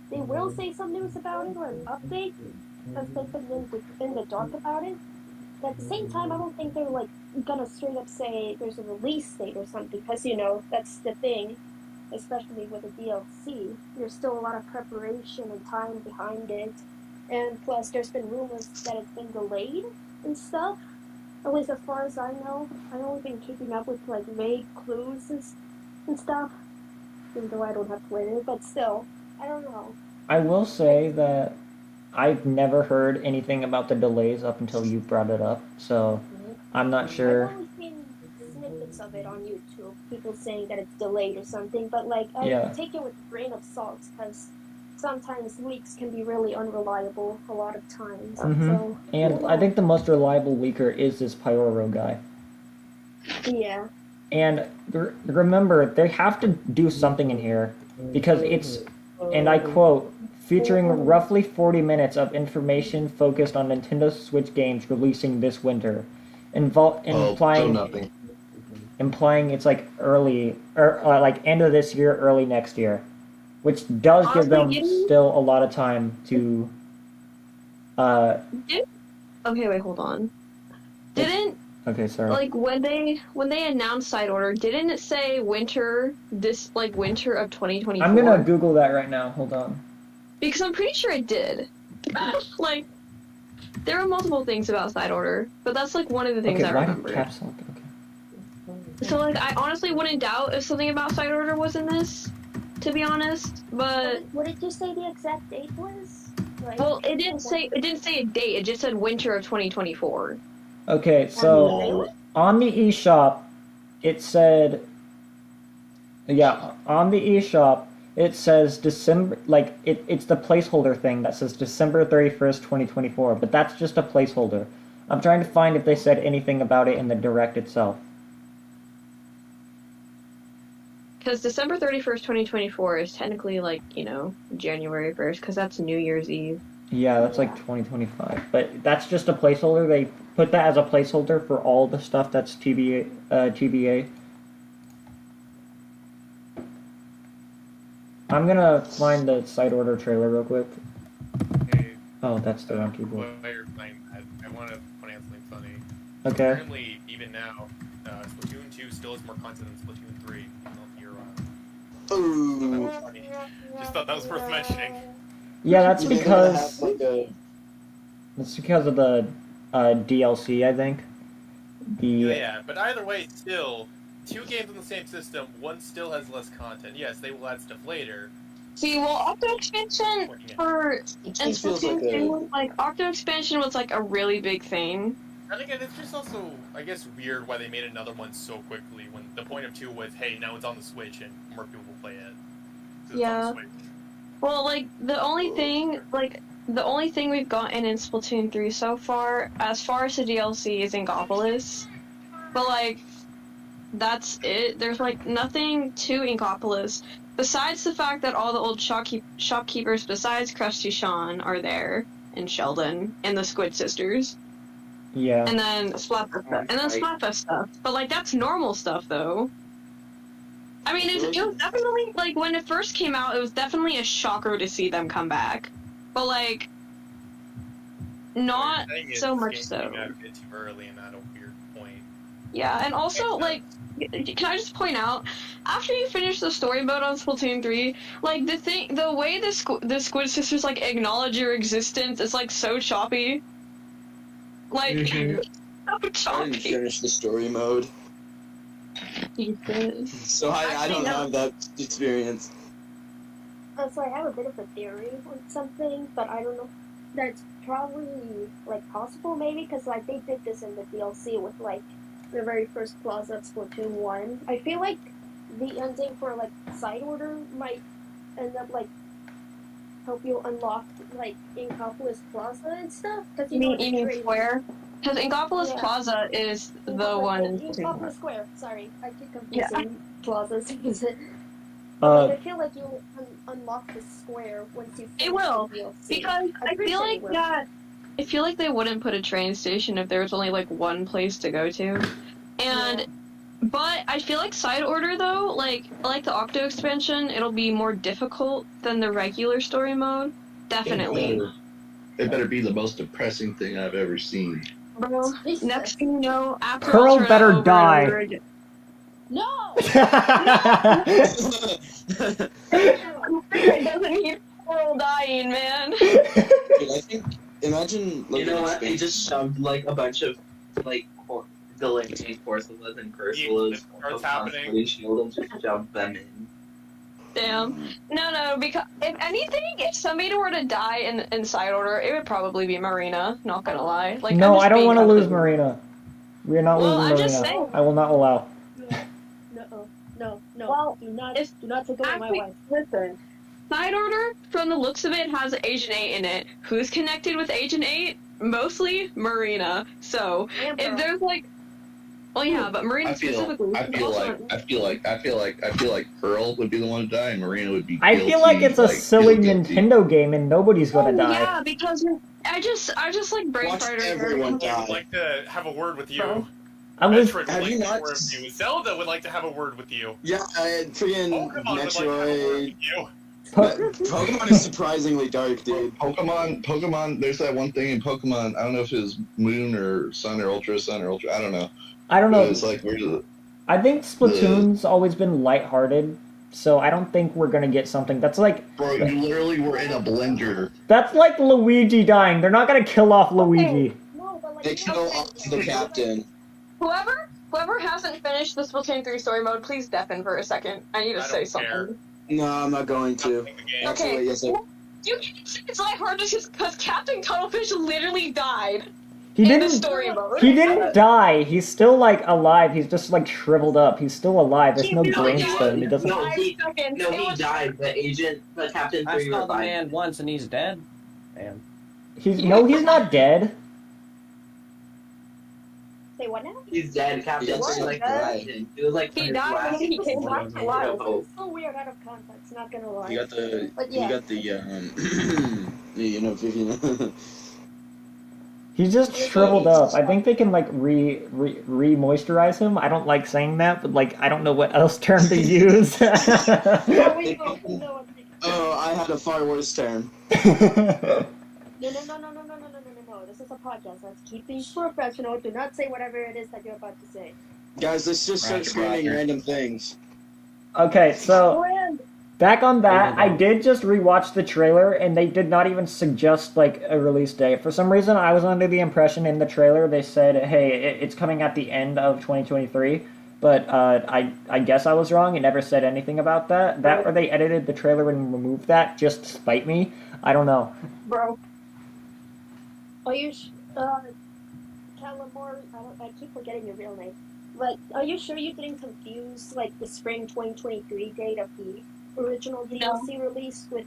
they will say some news about it or an update, because they've been in the dark about it. But at the same time, I don't think they're, like, gonna straight up say there's a release date or something, because, that's the thing, especially with the DLC. There's still a lot of preparation and time behind it. And plus, there's been rumors that it's been delayed and stuff. At least as far as I know. I've only been keeping up with, like, vague clues and stuff. Even though I don't have Twitter, but still, I don't know. I will say that I've never heard anything about the delays up until you brought it up, so I'm not sure. I've only seen snippets of it on YouTube, people saying that it's delayed or something, but, like, I take it with a grain of salt, because sometimes leaks can be really unreliable a lot of times. So, and I think the most reliable leaker is this Pyoro guy. Yeah. And remember, they have to do something in here, because it's, and I quote, featuring roughly 40 minutes of information focused on Nintendo Switch games releasing this winter, implying it's like early, or like end of this year, early next year, which does give them still a lot of time to. Okay, wait, hold on. Okay, sorry. Like when they announced side order, didn't it say winter of 2024? I'm gonna Google that right now. Hold on. Because I'm pretty sure it did. Like, there were multiple things about side order, but that's like one of the things I remember. Caps lock? Okay. So like, I honestly wouldn't doubt if something about side order was in this, to be honest. But what did you say the exact date was? Like, well, it didn't say a date. It just said winter of 2024. Okay, so on the eShop, it said, on the eShop, it says December, like, it's the placeholder thing that says December 31st, 2024, but that's just a placeholder. I'm trying to find if they said anything about it in the Direct itself. Because December 31st, 2024 is technically, like, January 1st, because that's New Year's Eve. Yeah, that's like 2025, but that's just a placeholder. They put that as a placeholder for all the stuff that's TBA. I'm gonna find the side order trailer real quick. Hey, Oh, that's the wrong keyboard. while you're playing that, I want to point out something funny. Okay. Apparently, even now, Splatoon 2 still has more content than Splatoon 3. I don't know if you're so that was funny. Just thought that was worth mentioning. Yeah, that's You think because they're gonna have, that's because of the DLC, I think. Yeah, but either way, still, 2 games on the same system, one still has less content. Yes, they will add stuff later. See, well, Octo Expansion for Splatoon 2, like, Octo Expansion was, like, a really big thing. And again, it's just also, I guess, weird why they made another one so quickly when the point of 2 was, hey, now it's on the Switch and more people will play it. Yeah. Well, like, the only thing we've gotten in Splatoon 3 so far the DLC, is Inkopolis. But, like, that's it. There's, like, nothing to Inkopolis. Besides the fact that all the old shopkeepers besides Krusty Sean are there, and Sheldon, and the Squid Sisters. Yeah. And then Splatfest stuff. But, like, that's normal stuff, though. I mean, it was definitely, like, when it first came out, it was definitely a shocker to see them come back. But, like, not so much so. Came out a bit too early and at a weird point. Yeah, and also, like, can I just point out, after you finish the story mode on Splatoon 3, like, the way the Squid Sisters, like, acknowledge your existence is, like, so choppy. Like, so I didn't choppy. finish the story mode, Jesus. so I Actually, don't no. have that experience. So I have a bit of a theory on something, but I don't know. That's probably like possible, maybe, because like they did this in the DLC with like the very first Plaza of Splatoon 1. I feel like the ending for like Side Order might end up like help you unlock like Inkopolis Plaza and stuff. Because You mean Square? Because Inkopolis Yeah. Plaza is the one in Splatoon Inkopolis 1. Square. Sorry, I keep Yeah. confusing plazas. But I feel like you'll unlock the square once you. It will, the DLC. because I feel like that. I feel like they wouldn't put a train station if there was only like one place to go to, and. Yeah. But I feel like Side Order though, like the Octo expansion, it'll be more difficult than the regular story mode. Definitely. It better be the most depressing thing I've ever seen. Bro, next thing you know, after Pearl Ultra better over and die. over again- No. It doesn't need Pearl dying, man. Dude, I think imagine You like know an what? They expansion. just shoved like a bunch of like delaying Corsolas and Cursolas What's of happening? Constellation Shield and just shoved them in. Damn. No, because if anything, if somebody were to die in Side Order, it would probably be Marina. Not gonna lie. Like, No, I'm just I don't being want to lose completely- Marina. We are not Well, losing I'm just Marina. saying. I will not allow. No. Well, do not if- take away my actually- wife. Listen, Side Order, from the looks of it, has Agent 8 in it. Who's connected with Agent 8? Mostly Marina. So, And if Pearl. there's like, well, yeah, but Marina I feel specifically. like Pearl would be the one to die, and Marina would be. I feel like it's a silly guilty. Nintendo game and nobody's gonna Oh, die. yeah, because I just like Brave Watch Fighter. everyone I die. would like to have a word with you. Bro. I was. Metroid would Have like you to have not a word with you. Zelda would like to have a word with you. Yeah, freaking Pokemon would like to have a word Metroid. with you. Pokemon is surprisingly dark, dude. Pokemon. There's that one thing in Pokemon. I don't know if it was Moon or Sun or Ultra Sun or Ultra. I don't know. I don't But know. it's like we're I think Splatoon's always been lighthearted, so I don't think we're gonna get something that's like bro. You literally were in a blender. Luigi dying. They're not gonna kill off Luigi. No, but like They kill off the captain. Whoever hasn't finished the Splatoon 3 story mode, please deafen for a second. I need to I say don't care. something. No, I'm not going to. Nothing in the game. Okay. Actually, yes, I You can't say it's lighthearted just because Captain Cuttlefish literally died He in the didn't. story mode. He didn't die. He's still like alive. He's just like shriveled up. He's still alive. There's no He really brainstem. He doesn't. No, 5 seconds. No, It he was- died. The Captain I 3 saw the revived. man once and he's dead. Damn. He's not dead. Say what now? He's dead. Captain Yes, 3 like what? revived him. He was like He on his died last when he came back to life. It's so weird out of context, not gonna lie. You got the. But You yeah. got the. You know, Vivian. He's just shriveled up. I think they can like re-moisturize him. I don't like saying that, but like I don't know what else term to use. Oh, we both know what they- Oh, I had a far worse term. No. This is a podcast. Let's keep things professional. Do not say whatever it is that you're about to say. Guys, let's just start Roger, screaming Roger. random things. Okay, so Brand. back on that, I did just rewatch the trailer, and they did not even suggest like a release date. For some reason, I was under the impression in the trailer they said, "Hey, it's coming at the end of 2023." But I guess I was wrong. It never said anything about that. That or they edited the trailer and removed that just to spite me. I don't know. Bro. Are you Calamari? I keep forgetting your real name. Like, are you sure you didn't confuse like the spring 2023 date of the original DLC release with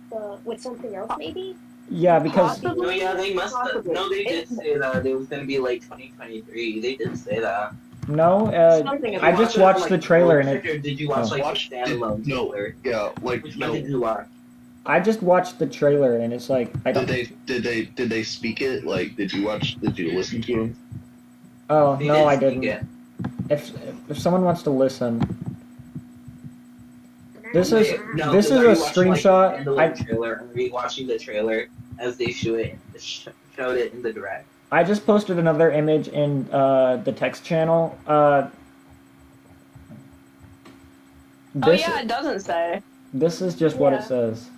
something else maybe? Yeah, because No, yeah, they must have. Possibly. No, they did say that it was gonna be like 2023. They did say that. no, Something I just watched the trailer and it. Or did you watch Oh. like Watch the standalone no, trailer? yeah, like Which one no. did you watch? I just watched the trailer and it's like I don't. Did they speak it? Like, did you listen to him? Oh They no, I speak didn't. it. If someone wants to listen, this Wait, is no, this is are a you watching, like, the screenshot. standalone trailer. Are you watching the trailer as they showed it in the direct? I just posted another image in the text channel. This, it doesn't say. This is just what it Yeah. says.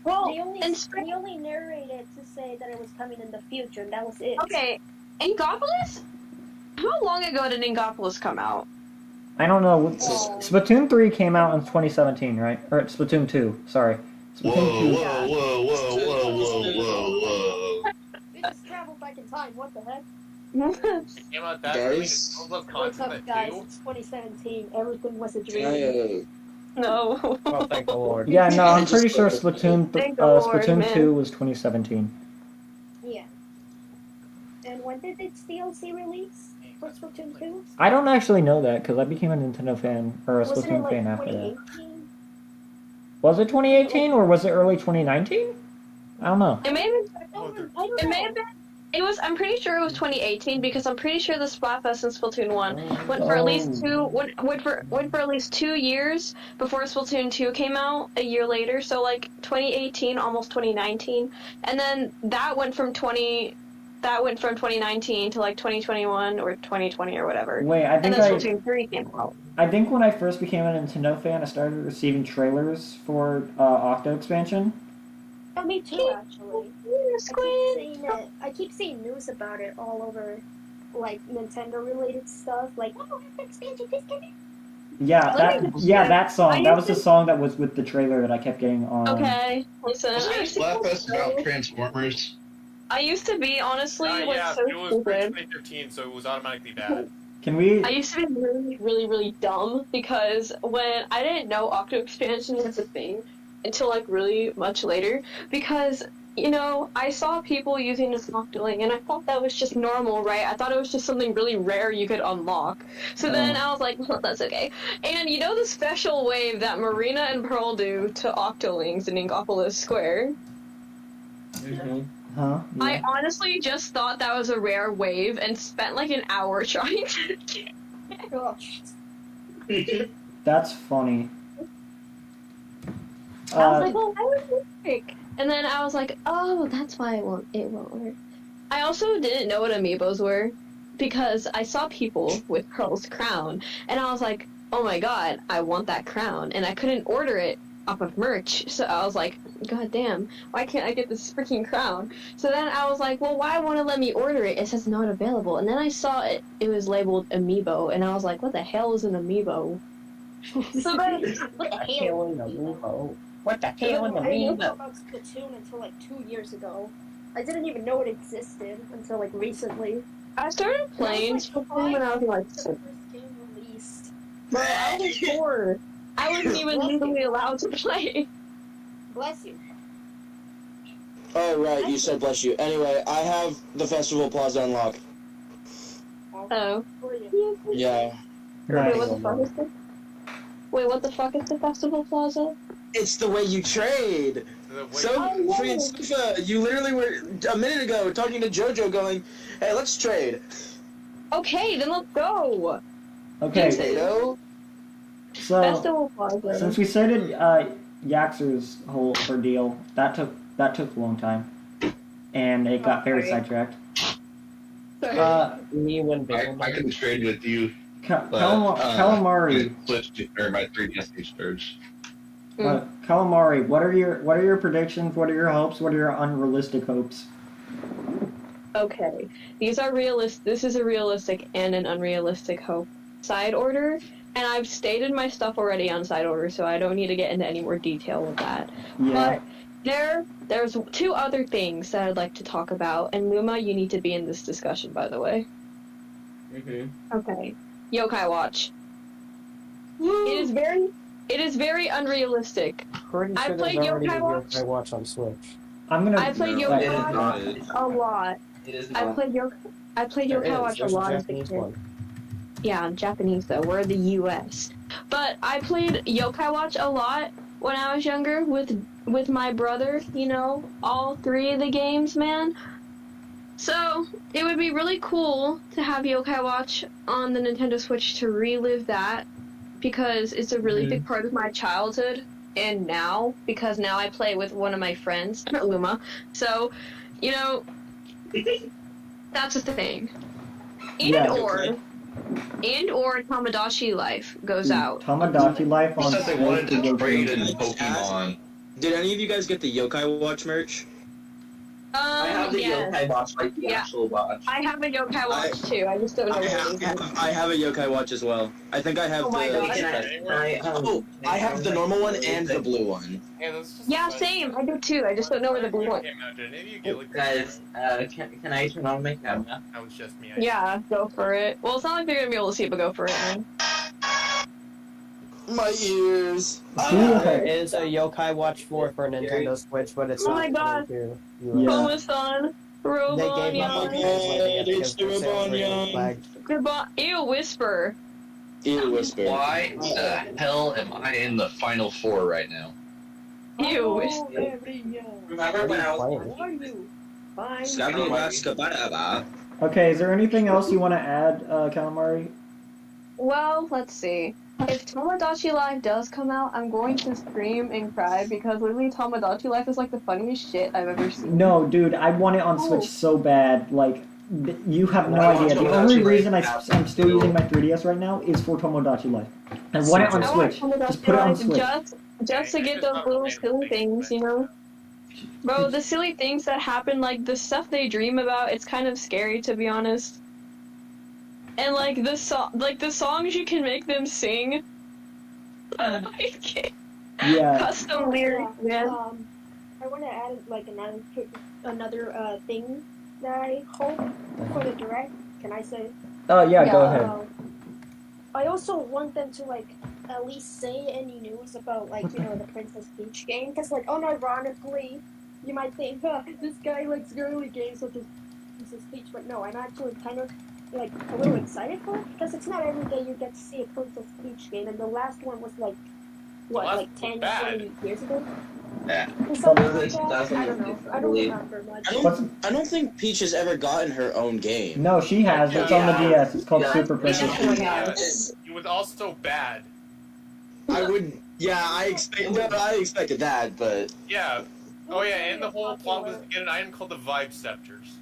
Well, They only in they only narrated to say that it was coming in the future, and that was it. okay, Ingopolis? How long ago did Ingopolis come out? I don't know. Oh. Splatoon 3 came out in 2017, right? Or Splatoon 2, sorry. Whoa, Splatoon 2. whoa, whoa, whoa, whoa, whoa, whoa. We just traveled back in time. What the heck? It came out that early. Guys? I love What's content up, that guys? too. It's 2017. Everything was a dream. No. Oh, thank the Lord. Yeah, no, I'm pretty sure Splatoon Thank the Lord, Splatoon man. 2 was 2017. Yeah. And when did its DLC release for Splatoon 2? I don't actually know that because I became a Nintendo fan or a Wasn't it Splatoon like fan after that. 2018? Was it 2018 or was it early 2019? I don't know. It may have been. I don't It may know. have been. It was. I'm pretty sure it was 2018 because I'm pretty sure the Splatfest and Splatoon 1 went for at least went for at least 2 years before Splatoon 2 came out a year later. So like 2018, almost 2019, and then that went from 2019 to like 2021 or 2020 or whatever. Wait, And then Splatoon 3 came out. I think when I first became a Nintendo fan, I started receiving trailers for Octo expansion. Oh, me too, actually. I keep seeing news about it all over, like Nintendo-related stuff. Like, oh, expansion, this can be. Yeah, that song. That was the song that was with the trailer that I kept getting on. Okay, listen. Wasn't I there used to Splatfest about be Transformers? honestly like Yeah, so it was stupid. 2013, so it was automatically bad. Can we? I used to be really, really, really dumb because when I didn't know Octo expansion was a thing until like really much later because I saw people using this Octoling and I thought that was just normal, right? I thought it was just something really rare you could unlock. So then I was like, well, that's okay. And the special wave that Marina and Pearl do to Octolings in Ingopolis Square? Mm-hmm. Huh? I Yeah. honestly just thought that was a rare wave and spent like an hour trying to get Gosh. That's funny. I was like, well, why would it work? And then I was like, oh, that's why it won't work. I also didn't know what amiibos were because I saw people with Pearl's crown, and I was like, oh my god, I want that crown, and I couldn't order it off of merch, so I was like, god damn, why can't I get this freaking crown? So then I was like, well, why won't it let me order it? It says not available, and then I saw it was labeled amiibo, and I was like, what the hell is an amiibo? So then, What the hell? What the I didn't know about Splatoon until like 2 years ago. I didn't even know it existed until like recently. I started playing Splatoon when I was like The 6. first game released. Bro, I was 4. I wasn't even legally allowed to play. Bless you. Oh, right, you said bless you. Anyway, I have the Festival Plaza unlocked. Oh. For you. Yeah. Wait, what the fuck is this? Wait, what the fuck is the Festival Plaza? It's the way you trade. So, free and Sifa, you literally were a minute ago talking to JoJo going, hey, let's trade. Okay, then let's go! Okay, Potato? so Festival Plaza. since we started Yaxer's whole ordeal, that took a long time, and it got very sidetracked. Me when I can trade with you, but Calamari. my 3DS storage. Calamari, what are your predictions? What are your hopes? What are your unrealistic hopes? Okay, these are realistic. This is a realistic and an unrealistic hope. Side order, and I've stated my stuff already on side order, so I don't need to get into any more detail with that. Yeah. But there's 2 other things that I'd like to talk about, and Luma, you need to be in this discussion, by the way. Mm-hmm. Okay. Yokai Watch. It is very unrealistic. Pretty I sure played there's already Yokai a Watch. Yokai Watch on Switch. I played No, Yokai it is Watch not. a lot. It is I not. played There Yokai is. Watch a There's lot as a Japanese kid. one. Yeah, Japanese though. We're the U.S. But I played Yokai Watch a lot when I was younger with my brother. All 3 of the games, man. So it would be really cool to have Yokai Watch on the Nintendo Switch to relive that, because it's a really big part of my childhood. And now, because now I play with one of my friends, Luma. So, That's the thing. And Yeah. or Tamagotchi Life goes out. Tamagotchi Life They on said they wanted Switch to would trade be- in Pokemon. Did any of you guys get the Yokai Watch merch? I have the Yes. Yokai watch, like the Yeah. actual watch. I have a Yokai Watch too. I just don't know I where it is. have a Yokai Watch as well. I think I have Oh my the. God. I have the normal one and the blue one. Yeah, that's just Yeah, same. I do too. I just don't know where the blue one. Maybe you get like. Guys, can I turn on my camera? That was just me. Yeah, go for it. Well, it's not like they're gonna be able to see it, but go for it, man. My ears. There is a Yokai Watch 4 for Nintendo Switch, but it's Oh not my God. coming to Yeah. Komasan, They gave up on Robonyan, It's the Robonyan. Ew, Whisper. Ear whisper. Why the hell am I in the final four right now? Ew, Whisper. Remember when I was Okay, is there anything else you want to add, Calamari? Well, let's see. If Tamagotchi Life does come out, I'm going to scream and cry because literally Tamagotchi Life is like the funniest shit I've ever seen. No, dude, I want it on Switch so bad. Like, you have no idea. The only reason I'm still using my 3DS right now is for Tomodachi Life. I want it on I want Switch. Just put it on Switch. Just to get those little silly things, you know? Bro, the silly things that happen, like the stuff they dream about, it's kind of scary to be honest. And like the songs you can make them sing. Yeah. Custom lyrics, man. I want to add like another thing that I hope for the direct. Can I say? Oh, yeah, go Yeah. ahead. I also want them to like at least say any news about like the Princess Peach game, because like unironically, you might think this guy likes girly games with his Princess Peach, but no, I'm actually kind of like a little excited for it because it's not every day you get to see a Princess Peach game, and the last one was like what, Well, like 10, bad. 20 years ago. Yeah. Or something like That's- that. that's I don't know. I don't remember much. I don't think Peach has ever gotten her own game. No, she has. It's on the DS. It's called Yeah. Super Princess Yeah. Peach. It was also bad. I would. Yeah, I expected that, but Yeah. Oh yeah, and the whole plot was to get an item called the Vibe Scepters.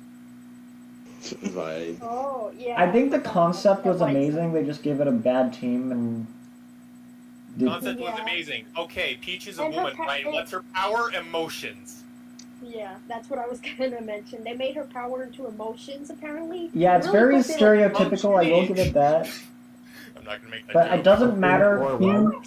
vibe. Oh yeah. I think the concept was amazing. They just gave it a bad team and. Concept was Yeah. amazing. Okay, Peach is a And her woman, pa- right? What's her power? Emotions. Yeah, that's what I was gonna mention. They made her power into emotions, apparently. Yeah, it's Really very put it, like, stereotypical. I will give it that. I'm not gonna make that But joke. it doesn't matter Or who.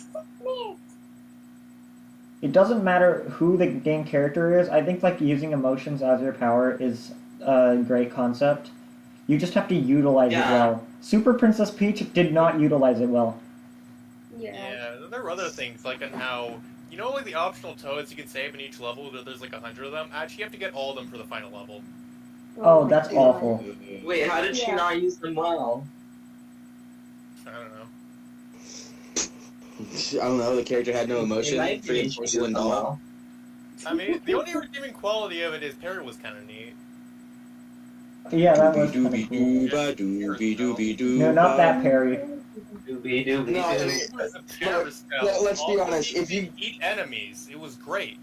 It doesn't matter who the game character is. I think like using emotions as your power is a great concept. You just have to utilize it Yeah. well. Super Princess Peach did not utilize it well. Yeah. Yeah, there were other things like on how like the optional toads you can save in each level. There's like 100 of them. Actually, you have to get all of them for the final level. Oh, that's awful. Wait, how did she Yeah. not use them well? I don't know. I don't know. The character had no emotion. In my opinion, Freaking she porcelain used them doll. well. I mean, the only redeeming quality of it is Perry was kind of neat. Yeah, that was kind of cool. Doobie-doo-ba-doobie-doo-be-doo. No, not that Perry. Doobie doobie No, I doo. mean, It's a terror spell. Well, let's be Also, honest, if you- can eat enemies, it was great.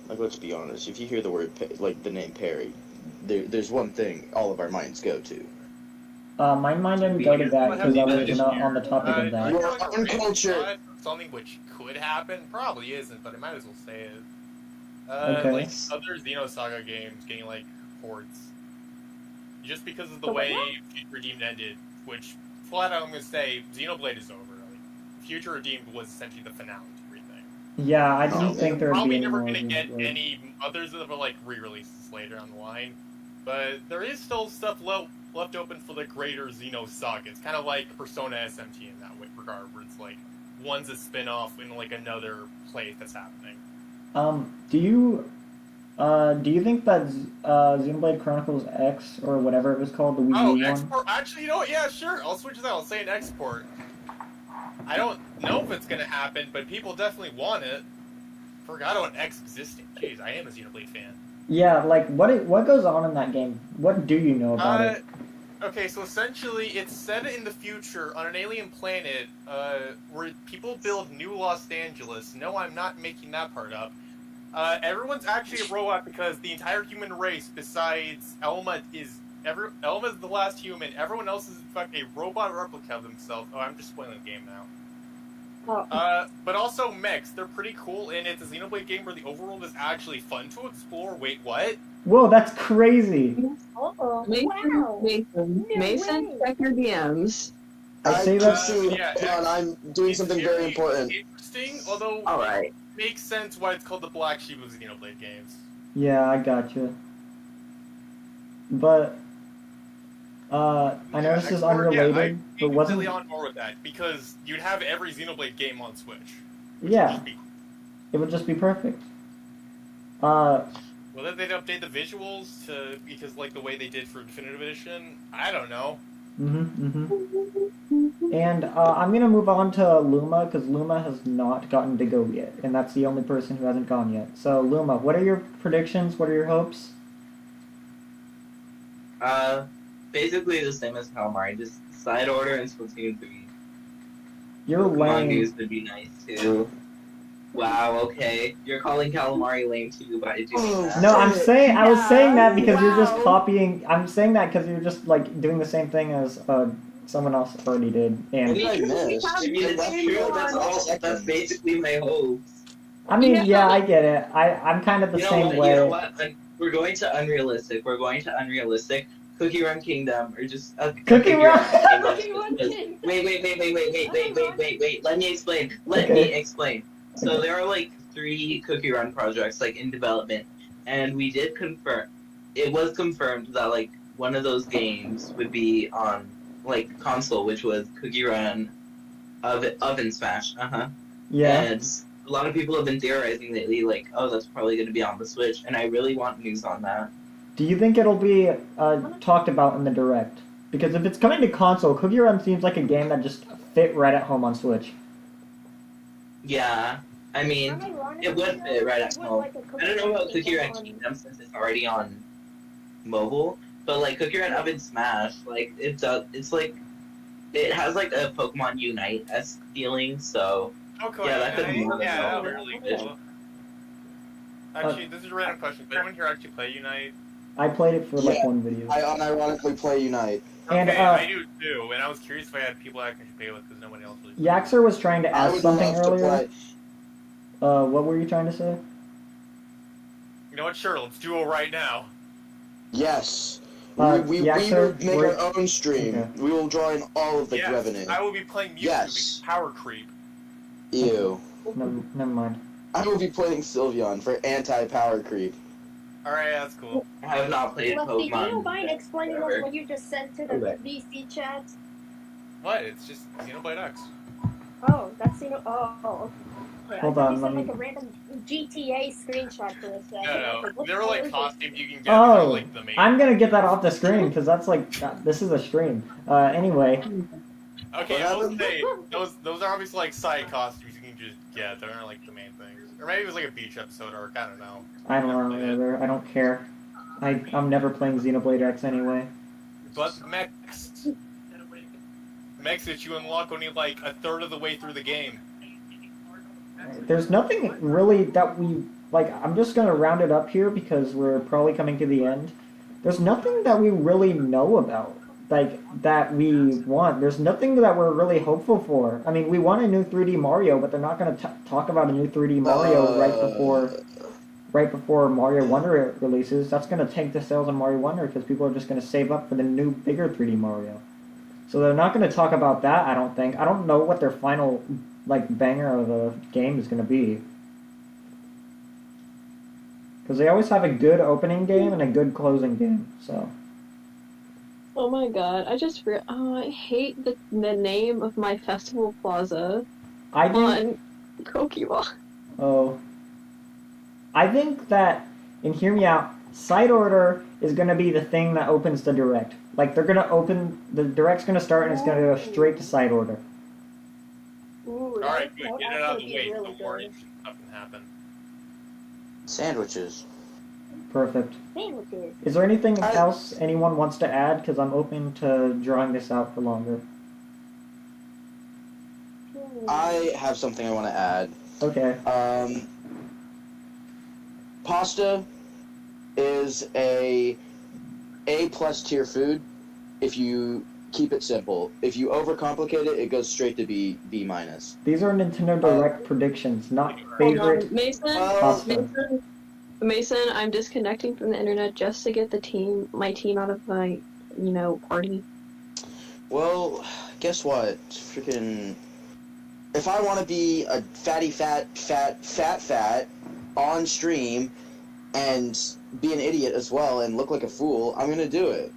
Like, let's be honest. If you hear the word, like the name Perry, there's one thing all of our minds go to. My mind didn't go to that because I was not on the topic of I that. feel We're like on a big culture. thought, something which could happen, probably isn't, but I might as well say it. Okay. Like other Xenosaga games getting like ports, just because of the So way what? Future Redeemed ended. Which flat out I'm gonna say, Xenoblade is over. Like, Future Redeemed was essentially the finale to everything. Yeah, I didn't think there would be Probably any never more. gonna get Xenoblade. any others that were like re-releases later on the line, but there is still stuff left open for the greater Xenosaga. It's kind of like Persona SMT in that way regard, where it's like one's a spin-off in like another place that's happening. Do you think that Xenoblade Chronicles X or whatever it was called, the Wii Oh, U one? export. Actually, you know what? Yeah, sure. I'll switch that. I'll say an export. I don't know if it's gonna happen, but people definitely want it. Forgot about X existing. Jeez, I am a Xenoblade fan. Yeah, like what goes on in that game? What do you know about it? Okay, so essentially, it's set in the future on an alien planet where people build new Los Angeles. No, I'm not making that part up. Everyone's actually a robot because the entire human race, besides Elma, Elma's the last human. Everyone else is in fact a robot replica of themselves. Oh, I'm just spoiling the game now. But also mechs, they're pretty cool, and it's a Xenoblade game where the overworld is actually fun to explore. Wait, what? Whoa, that's crazy. Oh, Mason, wow. Mason, No Mason, way. check your DMs. I say that. Hold on, I'm doing something very important. Interesting, although Alright. it makes sense why it's called the Black Sheep of Xenoblade games. Yeah, I gotcha. But I know this is unrelated, I'd be but wasn't completely on board with that because you'd have every Xenoblade game on Switch. yeah, it would just be perfect. Whether they'd update the visuals to because like the way they did for Definitive Edition, I don't know. And I'm gonna move on to Luma because Luma has not gotten to go yet, and that's the only person who hasn't gone yet. So Luma, what are your predictions? What are your hopes? Basically the same as Calamari, just side order and Splatoon 3. You're lame. Mongoose would be nice too. Wow, okay. You're calling Calamari lame too by doing that. No, I'm saying I was saying that because you're just Wow. copying. I'm saying that because you're just like doing the same thing as someone else already did. What And did I miss? I mean, it's true. That's basically my hopes. I mean, yeah, I get it. I'm kind of the You know same what? way. You know what? We're going to unrealistic. Cookie Run Kingdom, or just Cookie Run. Cookie Run Kingdom. Wait. Let me explain. So there are like 3 Cookie Run projects like in development, and we did confirm. It was confirmed that like one of those games would be on like console, which was Cookie Run Oven Smash. Yeah. And a lot of people have been theorizing lately, like, oh, that's probably going to be on the Switch, and I really want news on that. Do you think it'll be talked about in the direct? Because if it's coming to console, Cookie Run seems like a game that just fit right at home on Switch. Yeah, I mean, it would fit right at home. I don't know about Cookie Run Kingdom since it's already on mobile, but like Cookie Run Oven Smash, like it's like it has like a Pokemon Unite-esque feeling, so Okay, yeah, that could be one of that those. would be really cool. Actually, this is a random question. Did anyone here actually play Unite? I played it for like Yeah. one video. I unironically play Unite. And, Okay, I do too, and I was curious if I had people I can play with because nobody else really. Yaxer was trying to I ask would something love to earlier. play. What were you trying to say? You know what? Sure, let's do it right now. Yes. We Yaxer, will make our own stream. Okay. We will draw in all of the Yes, revenue. I will be playing Mewtwo Yes. because power creep. Ew. Never mind. I will be playing Sylveon for anti-power creep. Alright, that's cool. I have not played Lefty, do you Pokemon. mind explaining us forever. what you just sent to the Okay. VC chat? What? It's just Xenoblade X. Oh, that's oh. Hold I on, thought let you me- sent like a random GTA screenshot for us. No, there are like costumes you can get Oh, for like the main. I'm gonna get that off the screen because that's like this is a stream. Anyway, Okay, What I will happened? say those are obviously like side costumes you can just get. They're not like the main things. Or maybe it was like a beach episode arc. I don't know. I don't know either. I don't care. I'm never playing Xenoblade X anyway. But mechs that you unlock only like a third of the way through the game. There's nothing really that we like. I'm just gonna round it up here because we're probably coming to the end. There's nothing that we really know about, like that we want. There's nothing that we're really hopeful for. I mean, we want a new 3D Mario, but they're not gonna talk about a new 3D Mario right before Mario Wonder releases. That's gonna tank the sales of Mario Wonder because people are just gonna save up for the new, bigger 3D Mario. So they're not gonna talk about that. I don't think. I don't know what their final like banger of a game is gonna be. Because they always have a good opening game and a good closing game. So. Oh my god, I just I hate the name of my festival plaza I think. on Pokemon. Oh. I think that, and hear me out, side order is going to be the thing that opens the direct. Like, they're going to open, the direct's going to start and it's going to go straight to side order. Ooh, Alright, that good. would Get it out of the actually way be so really more good. interesting stuff can happen. Sandwiches. Perfect. Sandwiches. Is there anything else anyone wants to add? Because I'm open to drawing this out for longer. I have something I want to add. Okay. pasta is a A+ tier food if you keep it simple. If you overcomplicate it, it goes straight to B-. These are Nintendo Direct predictions, not Hold favorite on, Mason. pasta. Mason, I'm disconnecting from the internet just to get my team out of my, party. Well, guess what? Freaking. If I want to be a fatty fat on stream and be an idiot as well and look like a fool, I'm gonna do it.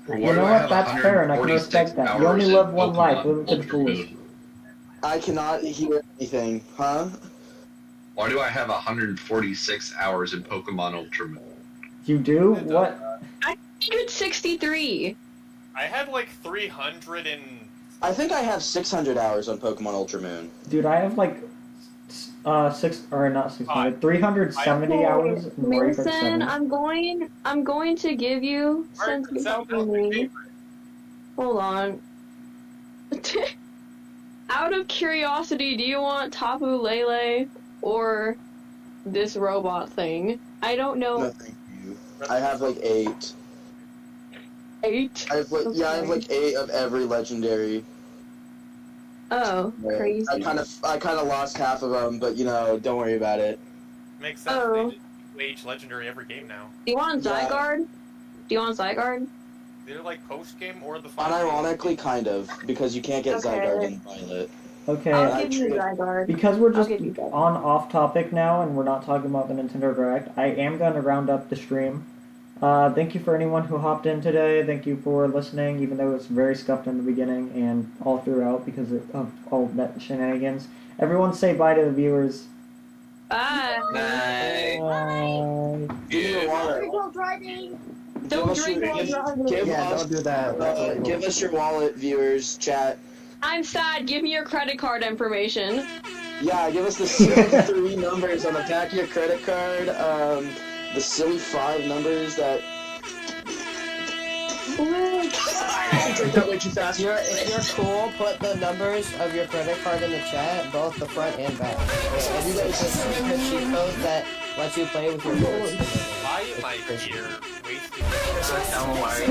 You know what? That's fair, and I can respect that. You only live one life. Live to the fullest. I cannot hear anything, huh? Why do I have 146 hours in Pokemon Ultra Moon? You do? What? 163. I had like 300 and... I think I have 600 hours on Pokemon Ultra Moon. Dude, I have like 370 hours. Mason, I'm going to give you, since you're helping me. Hold on. Out of curiosity, do you want Tapu Lele or this robot thing? I don't know. No, thank you. I have like 8. 8? I have like I have like 8 of every legendary. Oh, crazy. I kind of lost half of them, but don't worry about it. Makes sense. Oh. They just age legendary every game now. Do you want Zygarde? Do you want Zygarde? They're like post game or the final. Unironically, kind of, because you can't get Okay. Zygarde in Violet. Okay. I'll give you Zygarde. Because we're just I'll give you Zygarde. on off topic now and we're not talking about the Nintendo Direct, I am going to round up the stream. Thank you for anyone who hopped in today. Thank you for listening, even though it was very scuffed in the beginning and all throughout because of all that shenanigans. Everyone say bye to the viewers. Bye. Bye. Give me your wallet. While driving. Don't drink while driving. Don't do that. Give us your wallet, viewers, chat. I'm sad. Give me your credit card information. Yeah, give us the silly 3 numbers on the back of your credit card. The silly 5 numbers that. Drink that way too fast. If you're cool, put the numbers of your credit card in the chat, both the front and back. And you guys just a cheat code that lets you play with your cards. Why am I here wasting